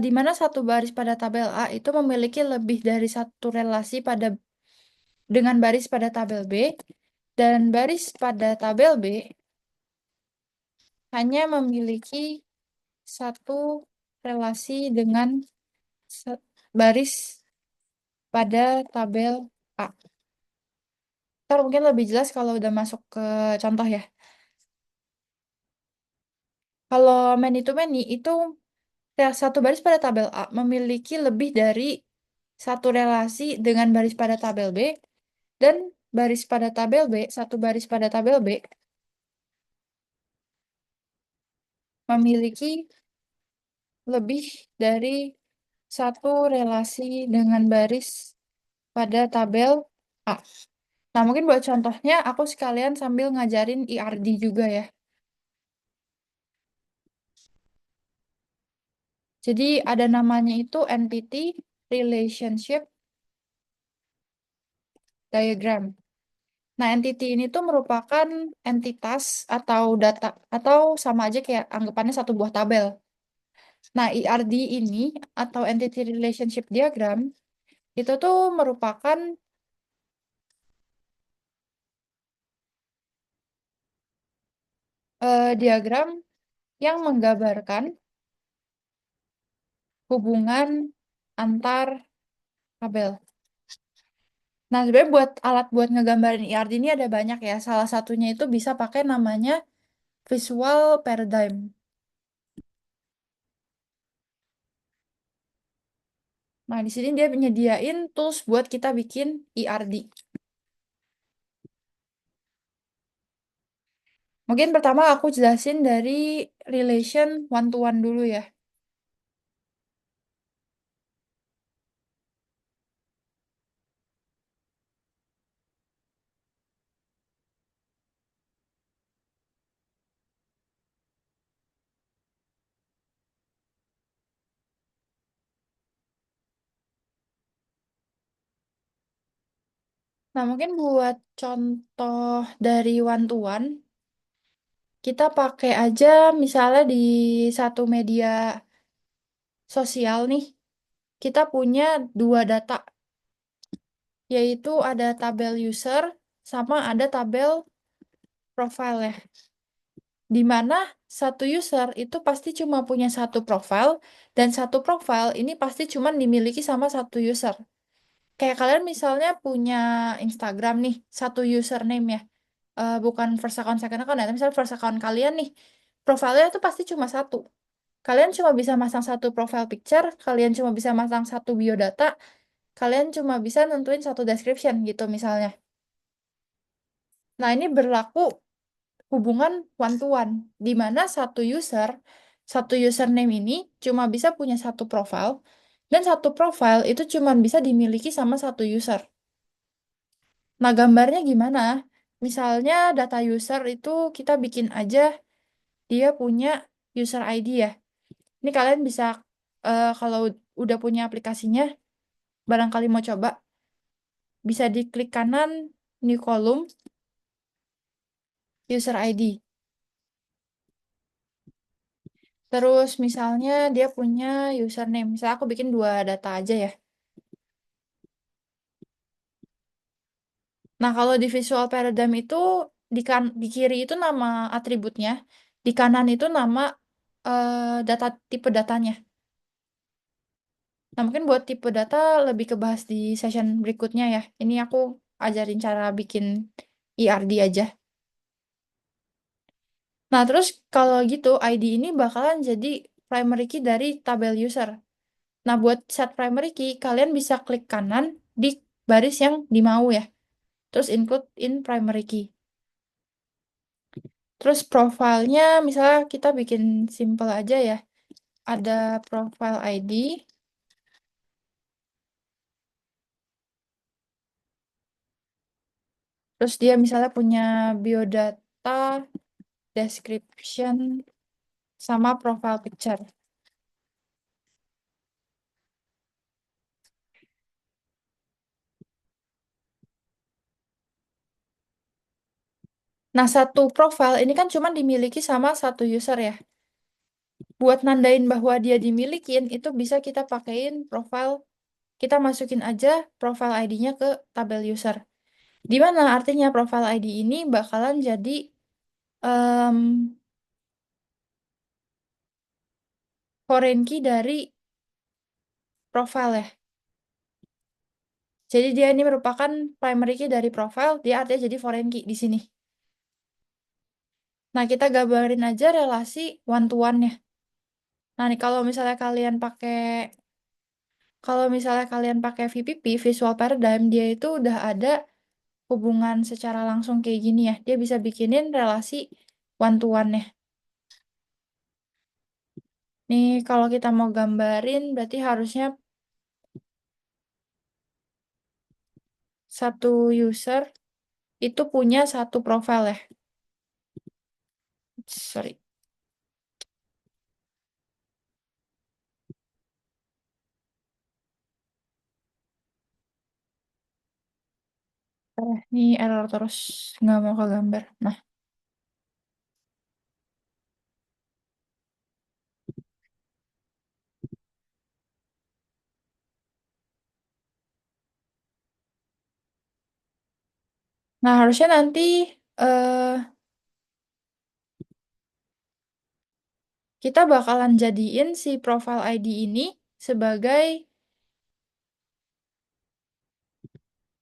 di mana satu baris pada tabel A itu memiliki lebih dari satu relasi dengan baris pada tabel B, dan baris pada tabel B hanya memiliki satu relasi dengan baris pada tabel A. Ntar mungkin lebih jelas kalau udah masuk ke contoh ya. Kalau many to many itu satu baris pada tabel A memiliki lebih dari satu relasi dengan baris pada tabel B, dan baris pada tabel B, satu baris pada tabel B memiliki lebih dari satu relasi dengan baris pada tabel A. Nah, mungkin buat contohnya aku sekalian sambil ngajarin IRD juga ya. Jadi ada namanya itu Entity Relationship Diagram. Nah, entity ini tuh merupakan entitas atau data, atau sama aja kayak anggapannya satu buah tabel. Nah, IRD ini atau Entity Relationship Diagram Itu tuh merupakan diagram yang menggambarkan hubungan antar tabel. Nah, sebenarnya buat alat buat ngegambarin IRD ini ada banyak ya. Salah satunya itu bisa pakai namanya Visual Paradigm. Nah, di sini dia menyediain tools buat kita bikin IRD. Mungkin pertama aku jelasin dari relation one to one dulu ya. Nah, mungkin buat contoh dari one to one, kita pakai aja misalnya di satu media sosial nih, kita punya dua data, yaitu ada tabel user sama ada tabel profile ya. Di mana satu user itu pasti cuma punya satu profile, dan satu profile ini pasti cuma dimiliki sama satu user. Kayak kalian misalnya punya Instagram nih, satu username ya. Bukan first account, second account ya. Tapi misalnya first account kalian nih, profilnya itu pasti cuma satu. Kalian cuma bisa masang satu profile picture, kalian cuma bisa masang satu biodata, kalian cuma bisa nentuin satu description gitu misalnya. Nah, ini berlaku hubungan one to one, di mana satu username ini cuma bisa punya satu profile, dan satu profile itu cuma bisa dimiliki sama satu user. Nah, gambarnya gimana? Misalnya data user itu kita bikin aja dia punya user ID ya. Ini kalian bisa kalau udah punya aplikasinya, barangkali mau coba, bisa diklik kanan new column user ID. Terus misalnya dia punya username. Misalnya aku bikin dua data aja ya. Nah, kalau di Visual Paradigm itu di kiri itu nama atributnya, di kanan itu nama data tipe datanya. Nah, mungkin buat tipe data lebih kebahas di session berikutnya ya. Ini aku ajarin cara bikin ERD aja. Nah, terus kalau gitu ID ini bakalan jadi primary key dari tabel user. Nah, buat set primary key, kalian bisa klik kanan di baris yang dimau ya. Terus include in primary key. Terus profilnya misalnya kita bikin simple aja ya. Ada profile ID, terus dia misalnya punya biodata, description, sama profile picture. Nah, satu profile ini kan cuma dimiliki sama satu user ya. Buat nandain bahwa dia dimilikin, itu bisa kita pakein profile, kita masukin aja profile ID-nya ke tabel user. Di mana artinya profile ID ini bakalan jadi em, foreign key dari profile ya. Jadi dia ini merupakan primary key dari profile, dia artinya jadi foreign key di sini. Nah, kita gambarin aja relasi one to one-nya. Nah, nih kalau misalnya kalian pakai VPP, Visual Paradigm, dia itu udah ada hubungan secara langsung kayak gini ya. Dia bisa bikinin relasi one to one-nya. Nih, kalau kita mau gambarin, berarti harusnya satu user itu punya satu profile ya. Sorry. Ini error terus. Nggak mau ke gambar. Nah, Nah, harusnya nanti eh, kita bakalan jadiin si profile ID ini sebagai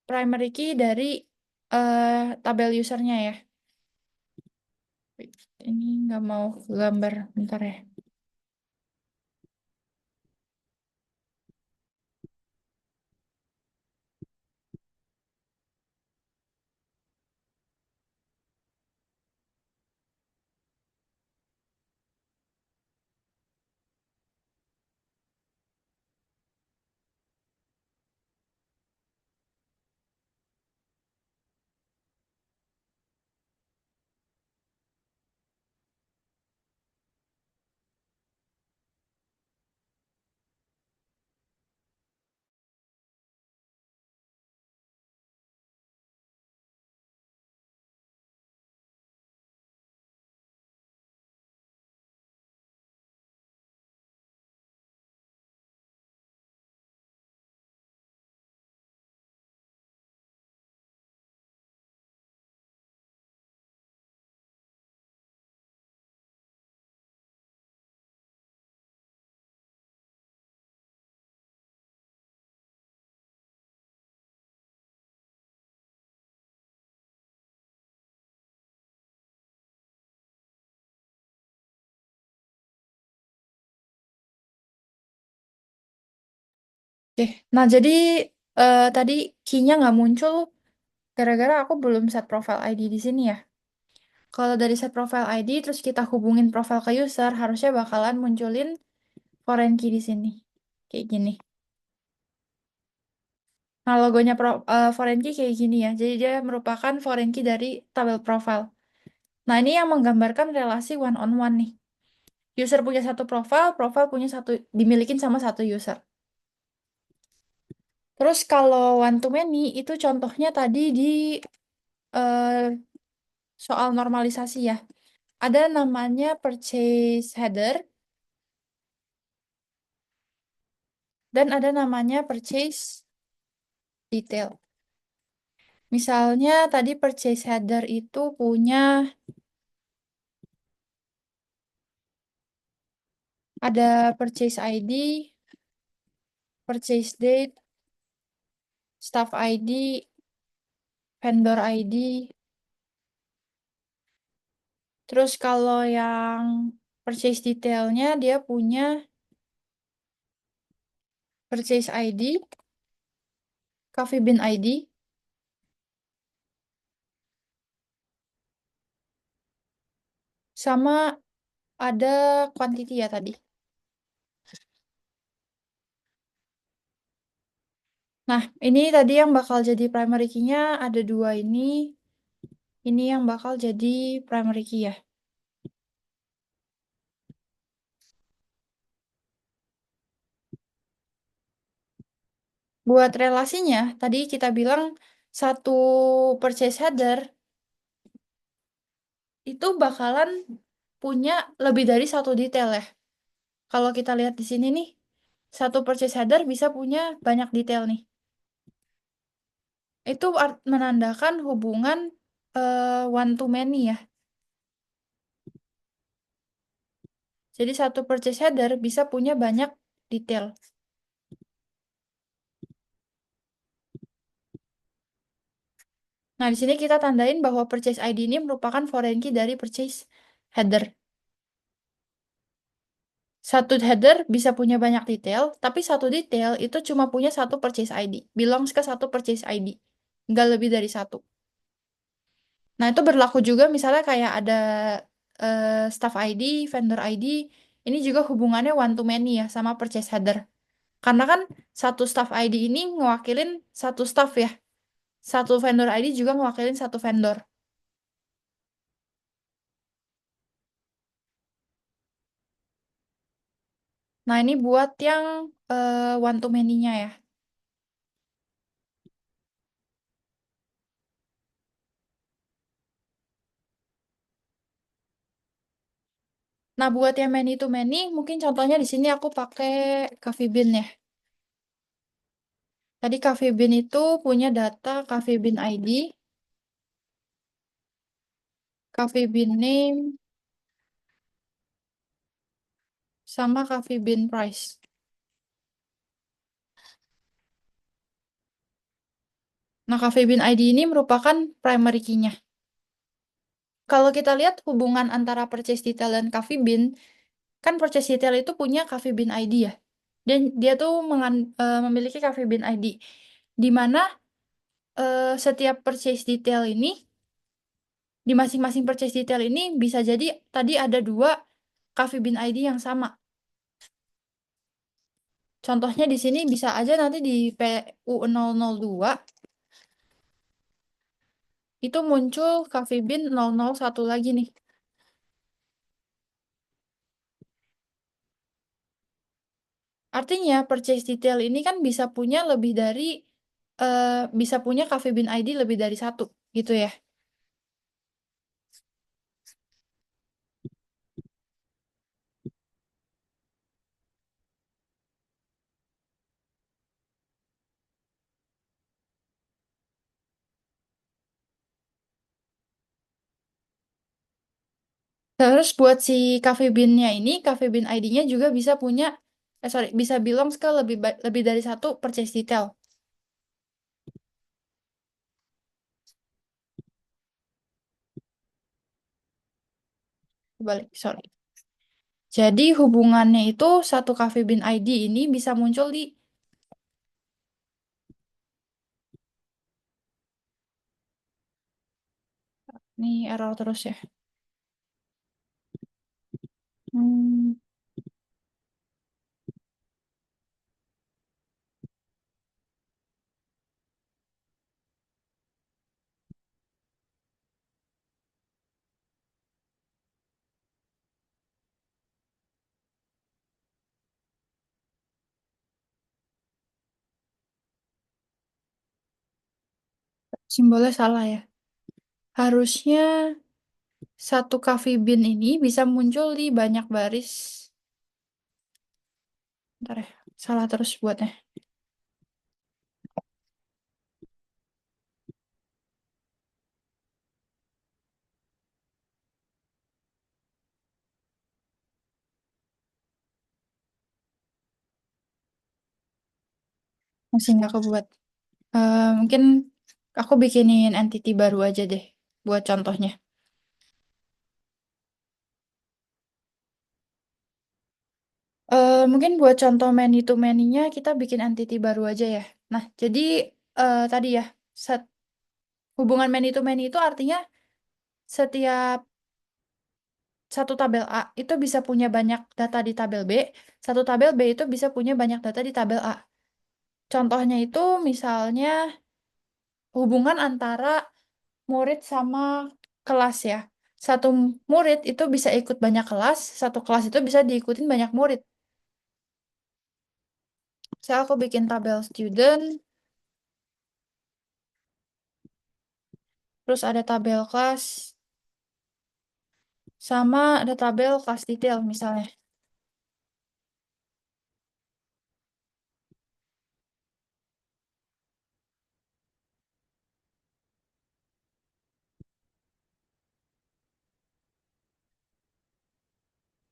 primary key dari tabel usernya ya. Wait, ini nggak mau gambar, bentar ya. Oke, nah jadi tadi key-nya nggak muncul gara-gara aku belum set profile ID di sini ya. Kalau dari set profile ID terus kita hubungin profile ke user, harusnya bakalan munculin foreign key di sini. Kayak gini. Nah, logonya foreign key kayak gini ya. Jadi dia merupakan foreign key dari tabel profile. Nah, ini yang menggambarkan relasi one on one nih. User punya satu profile, profile punya satu, dimilikin sama satu user. Terus kalau one to many itu contohnya tadi di eh, soal normalisasi ya. Ada namanya purchase header dan ada namanya purchase detail. Misalnya tadi purchase header itu punya ada purchase ID, purchase date, staff ID, vendor ID. Terus kalau yang purchase detailnya dia punya purchase ID, Coffee Bean ID, sama ada quantity ya tadi. Nah, ini tadi yang bakal jadi primary key-nya ada dua ini. Ini yang bakal jadi primary key ya. Buat relasinya, tadi kita bilang satu purchase header itu bakalan punya lebih dari satu detail ya. Kalau kita lihat di sini nih, satu purchase header bisa punya banyak detail nih. Itu menandakan hubungan one to many ya. Jadi satu purchase header bisa punya banyak detail. Nah, di sini kita tandain bahwa purchase ID ini merupakan foreign key dari purchase header. Satu header bisa punya banyak detail, tapi satu detail itu cuma punya satu purchase ID. Belongs ke satu purchase ID. Nggak lebih dari satu. Nah, itu berlaku juga misalnya kayak ada staff ID, vendor ID. Ini juga hubungannya one to many ya sama purchase header. Karena kan satu staff ID ini ngewakilin satu staff ya. Satu vendor ID juga ngewakilin satu vendor. Nah, ini buat yang one to many-nya ya. Nah, buat yang many to many, mungkin contohnya di sini aku pakai Coffee Bean ya. Tadi Coffee Bean itu punya data Coffee Bean ID, Coffee Bean name sama Coffee Bean price. Nah, Coffee Bean ID ini merupakan primary key-nya. Kalau kita lihat hubungan antara purchase detail dan Coffee Bean, kan purchase detail itu punya Coffee Bean ID ya. Dan dia tuh memiliki Coffee Bean ID. Di mana setiap purchase detail ini, di masing-masing purchase detail ini bisa jadi tadi ada dua Coffee Bean ID yang sama. Contohnya di sini bisa aja nanti di PU002 itu muncul Coffee Bean 001 lagi nih. Artinya purchase detail ini kan bisa punya lebih dari eh, bisa punya Coffee Bean ID lebih dari satu gitu ya. Terus buat si Coffee Bean-nya ini, Coffee Bean ID-nya juga bisa punya sorry, bisa belongs ke lebih dari satu purchase detail. Balik, sorry. Jadi hubungannya itu satu Coffee Bean ID ini bisa muncul di nih error terus ya. Hmm, simbolnya salah ya. Harusnya satu Coffee Bean ini bisa muncul di banyak baris. Bentar ya, salah terus buatnya. Masih nggak kebuat. Mungkin aku bikinin entity baru aja deh buat contohnya. Mungkin buat contoh many to many-nya kita bikin entity baru aja ya. Nah, jadi tadi ya, set, hubungan many to many itu artinya setiap satu tabel A itu bisa punya banyak data di tabel B, satu tabel B itu bisa punya banyak data di tabel A. Contohnya itu misalnya hubungan antara murid sama kelas ya. Satu murid itu bisa ikut banyak kelas, satu kelas itu bisa diikutin banyak murid. Saya aku bikin tabel student, terus ada tabel kelas, sama ada tabel kelas detail misalnya.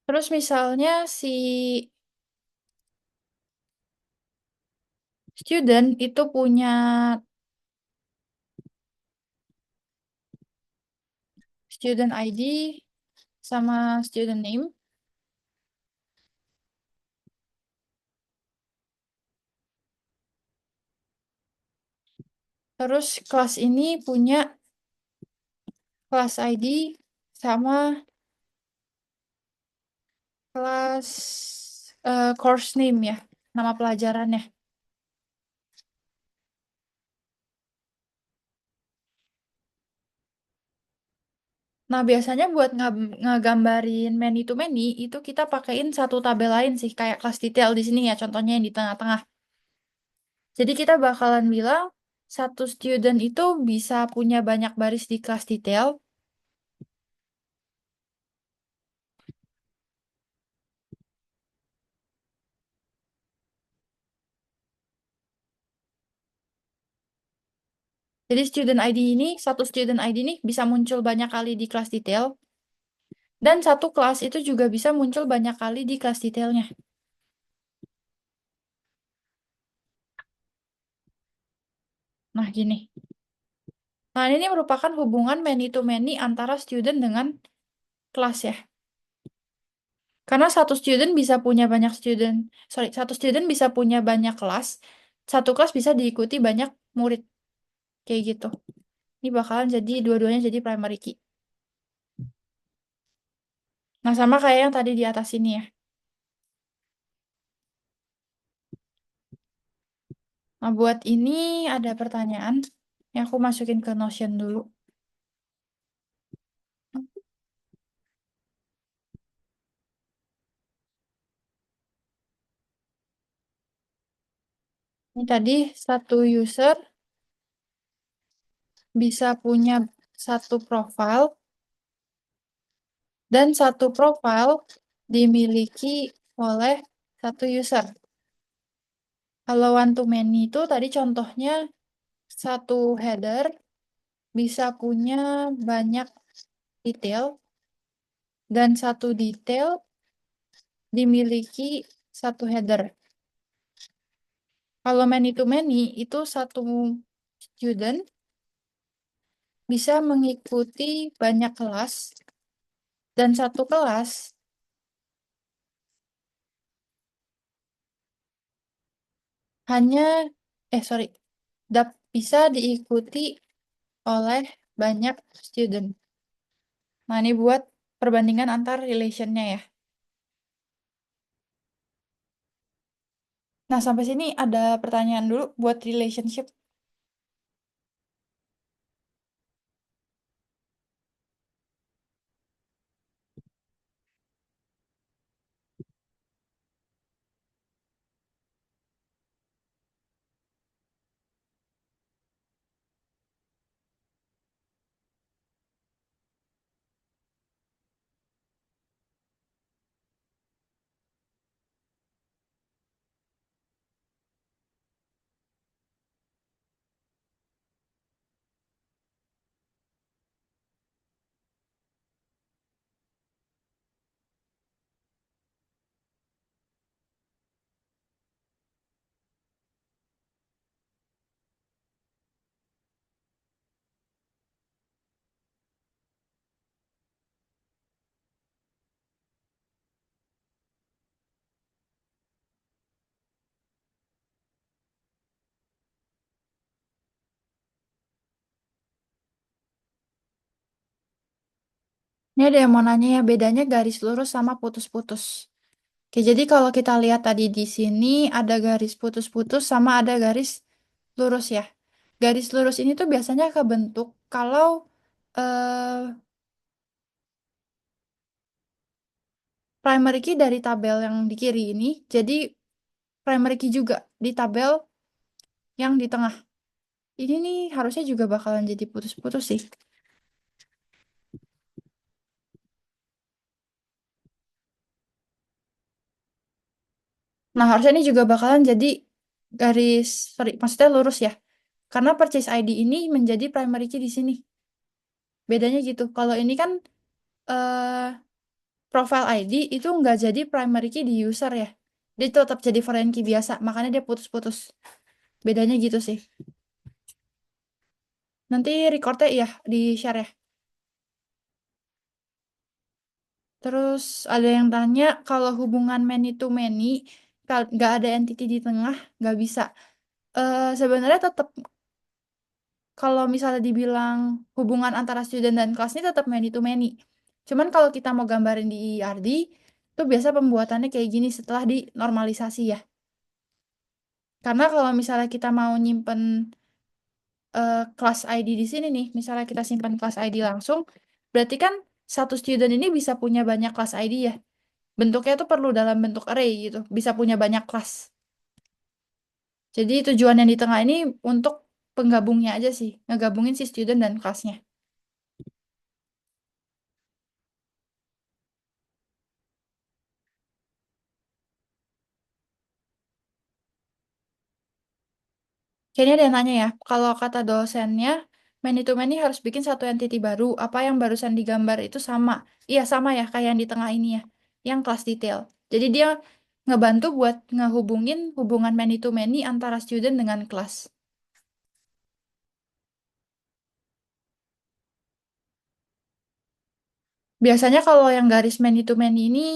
Terus misalnya si student itu punya student ID sama student name. Terus kelas ini punya kelas ID sama kelas course name ya, nama pelajarannya. Nah, biasanya buat ngegambarin many to many itu kita pakein satu tabel lain sih, kayak kelas detail di sini ya, contohnya yang di tengah-tengah. Jadi kita bakalan bilang satu student itu bisa punya banyak baris di kelas detail. Jadi student ID ini, satu student ID ini bisa muncul banyak kali di kelas detail, dan satu kelas itu juga bisa muncul banyak kali di kelas detailnya. Nah, gini. Nah, ini merupakan hubungan many to many antara student dengan kelas ya. Karena satu student bisa punya banyak student, sorry, satu student bisa punya banyak kelas, satu kelas bisa diikuti banyak murid, kayak gitu. Ini bakalan jadi dua-duanya jadi primary key. Nah, sama kayak yang tadi di atas ini ya. Nah, buat ini ada pertanyaan yang aku masukin ke Notion dulu. Ini tadi satu user bisa punya satu profile dan satu profile dimiliki oleh satu user. Kalau one to many itu tadi contohnya satu header bisa punya banyak detail dan satu detail dimiliki satu header. Kalau many to many itu satu student bisa mengikuti banyak kelas dan satu kelas hanya sorry bisa diikuti oleh banyak student. Nah, ini buat perbandingan antar relationnya ya. Nah, sampai sini ada pertanyaan dulu buat relationship. Ini ada yang mau nanya ya, bedanya garis lurus sama putus-putus. Oke, jadi kalau kita lihat tadi di sini ada garis putus-putus sama ada garis lurus ya. Garis lurus ini tuh biasanya kebentuk kalau eh, primary key dari tabel yang di kiri ini jadi primary key juga di tabel yang di tengah. Ini nih harusnya juga bakalan jadi putus-putus sih. Nah, harusnya ini juga bakalan jadi garis, sorry, maksudnya lurus ya. Karena purchase ID ini menjadi primary key di sini. Bedanya gitu. Kalau ini kan eh, profile ID itu nggak jadi primary key di user ya. Dia tetap jadi foreign key biasa. Makanya dia putus-putus. Bedanya gitu sih. Nanti recordnya ya di-share ya. Terus ada yang tanya kalau hubungan many to many nggak ada entity di tengah nggak bisa. Sebenarnya tetap kalau misalnya dibilang hubungan antara student dan kelas ini tetap many to many. Cuman kalau kita mau gambarin di IRD, itu biasa pembuatannya kayak gini setelah dinormalisasi ya. Karena kalau misalnya kita mau nyimpen kelas ID di sini nih, misalnya kita simpan kelas ID langsung, berarti kan satu student ini bisa punya banyak kelas ID ya. Bentuknya tuh perlu dalam bentuk array gitu, bisa punya banyak kelas. Jadi tujuan yang di tengah ini untuk penggabungnya aja sih, ngegabungin si student dan kelasnya. Kayaknya ada yang nanya ya, kalau kata dosennya, many to many harus bikin satu entity baru. Apa yang barusan digambar itu sama? Iya, sama ya, kayak yang di tengah ini ya, yang kelas detail. Jadi dia ngebantu buat ngehubungin hubungan many to many antara student dengan kelas. Biasanya kalau yang garis many to many ini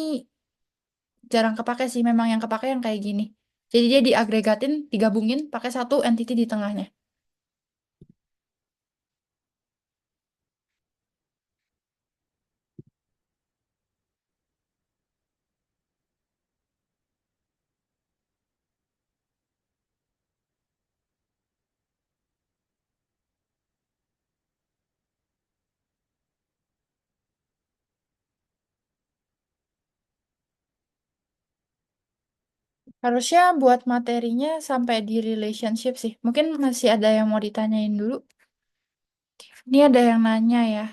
jarang kepake sih, memang yang kepake yang kayak gini. Jadi dia diagregatin, digabungin, pakai satu entity di tengahnya. Harusnya buat materinya sampai di relationship sih. Mungkin masih ada yang mau ditanyain dulu. Ini ada yang nanya ya.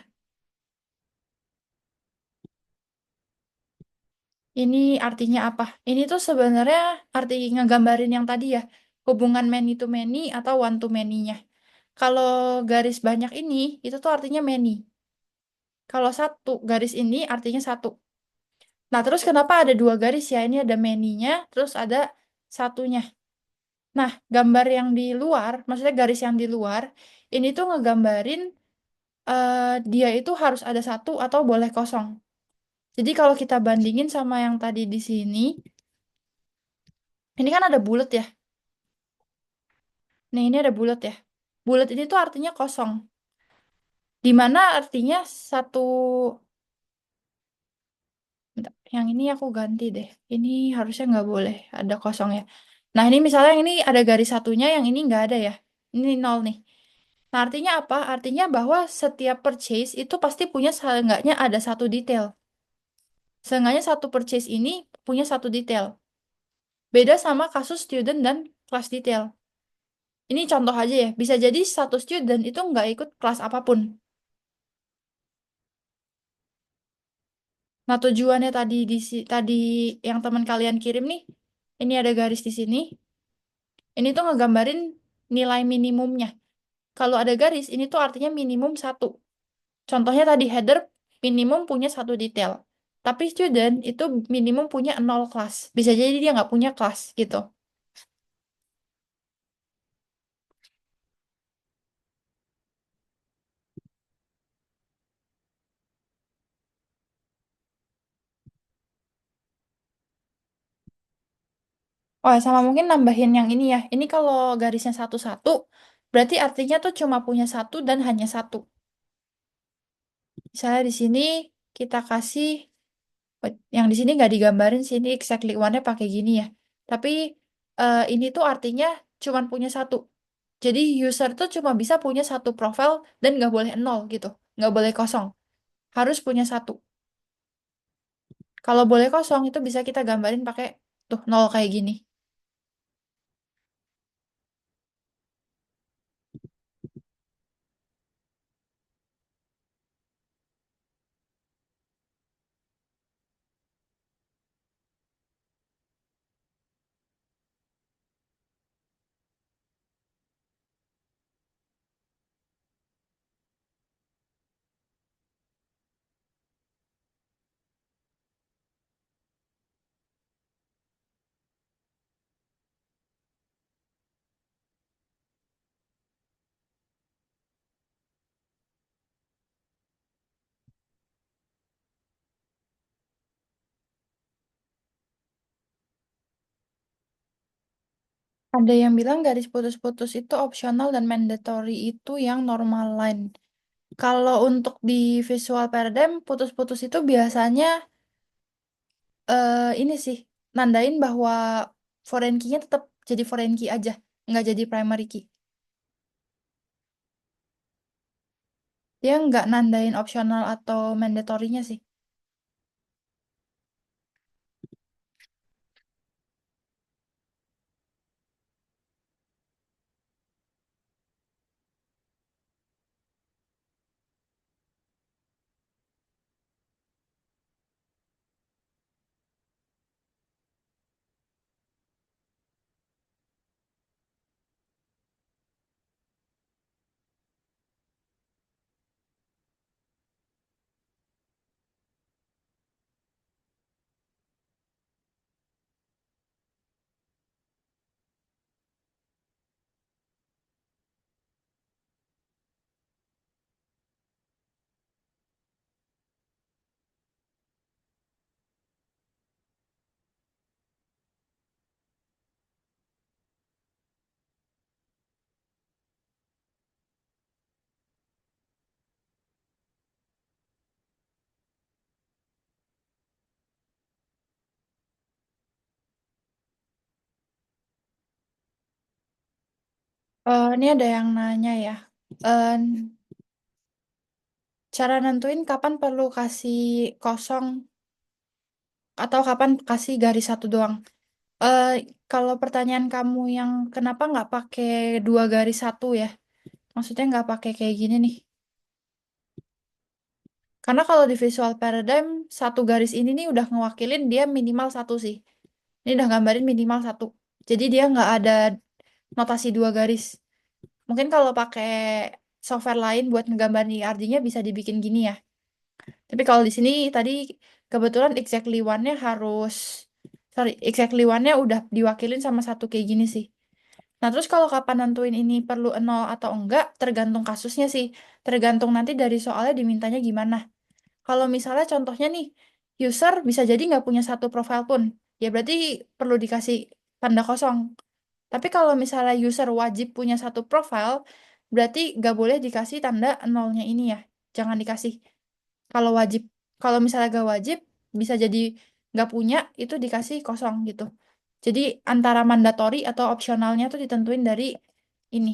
Ini artinya apa? Ini tuh sebenarnya arti ngegambarin yang tadi ya. Hubungan many to many atau one to many-nya. Kalau garis banyak ini, itu tuh artinya many. Kalau satu garis ini artinya satu. Nah, terus kenapa ada dua garis ya? Ini ada many-nya, terus ada satunya. Nah, gambar yang di luar, maksudnya garis yang di luar, ini tuh ngegambarin eh, dia itu harus ada satu atau boleh kosong. Jadi kalau kita bandingin sama yang tadi di sini, ini kan ada bulat ya. Nah, ini ada bulat ya. Bulat ini tuh artinya kosong. Dimana artinya satu... Bentar, yang ini aku ganti deh. Ini harusnya nggak boleh ada kosong ya. Nah, ini misalnya yang ini ada garis satunya, yang ini nggak ada ya. Ini nol nih. Nah, artinya apa? Artinya bahwa setiap purchase itu pasti punya seenggaknya ada satu detail. Seenggaknya satu purchase ini punya satu detail. Beda sama kasus student dan kelas detail. Ini contoh aja ya. Bisa jadi satu student itu nggak ikut kelas apapun. Nah, tujuannya tadi tadi yang teman kalian kirim nih, ini ada garis di sini. Ini tuh ngegambarin nilai minimumnya. Kalau ada garis, ini tuh artinya minimum satu. Contohnya tadi header minimum punya satu detail. Tapi student itu minimum punya nol kelas. Bisa jadi dia nggak punya kelas gitu. Oh, sama mungkin nambahin yang ini ya. Ini kalau garisnya satu-satu, berarti artinya tuh cuma punya satu dan hanya satu. Misalnya di sini kita kasih, yang di sini nggak digambarin sih, ini exactly one-nya pakai gini ya. Tapi ini tuh artinya cuma punya satu. Jadi user tuh cuma bisa punya satu profile dan nggak boleh nol gitu. Nggak boleh kosong. Harus punya satu. Kalau boleh kosong itu bisa kita gambarin pakai tuh nol kayak gini. Ada yang bilang garis putus-putus itu opsional dan mandatory itu yang normal line. Kalau untuk di visual paradigm, putus-putus itu biasanya ini sih, nandain bahwa foreign key-nya tetap jadi foreign key aja, nggak jadi primary key. Dia nggak nandain opsional atau mandatory-nya sih. Ini ada yang nanya ya. Eh, Cara nentuin kapan perlu kasih kosong atau kapan kasih garis satu doang. Eh, Kalau pertanyaan kamu yang kenapa nggak pakai dua garis satu ya? Maksudnya nggak pakai kayak gini nih. Karena kalau di visual paradigm, satu garis ini nih udah ngewakilin dia minimal satu sih. Ini udah gambarin minimal satu. Jadi dia nggak ada notasi dua garis. Mungkin kalau pakai software lain buat ngegambarin artinya bisa dibikin gini ya. Tapi kalau di sini tadi kebetulan exactly one-nya harus, sorry, exactly one-nya udah diwakilin sama satu kayak gini sih. Nah, terus kalau kapan nentuin ini perlu nol atau enggak, tergantung kasusnya sih. Tergantung nanti dari soalnya dimintanya gimana. Kalau misalnya contohnya nih, user bisa jadi nggak punya satu profil pun. Ya berarti perlu dikasih tanda kosong. Tapi kalau misalnya user wajib punya satu profil, berarti nggak boleh dikasih tanda nolnya ini ya. Jangan dikasih. Kalau wajib, kalau misalnya gak wajib, bisa jadi nggak punya, itu dikasih kosong gitu. Jadi antara mandatori atau opsionalnya tuh ditentuin dari ini.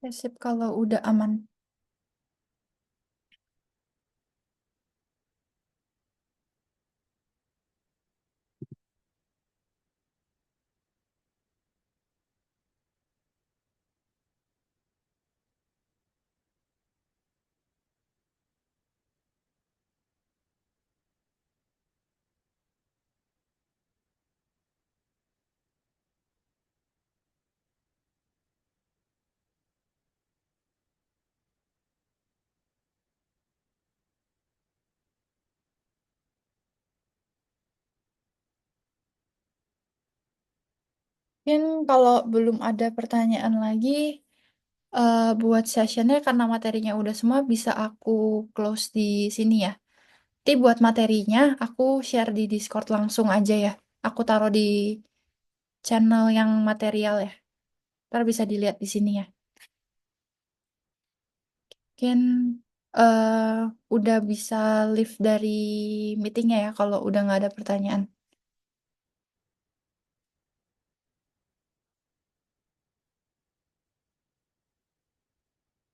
Resip kalau udah aman. Mungkin kalau belum ada pertanyaan lagi, buat sessionnya karena materinya udah semua bisa aku close di sini ya. Nanti buat materinya aku share di Discord langsung aja ya. Aku taruh di channel yang material ya. Ntar bisa dilihat di sini ya. Mungkin udah bisa leave dari meetingnya ya kalau udah nggak ada pertanyaan.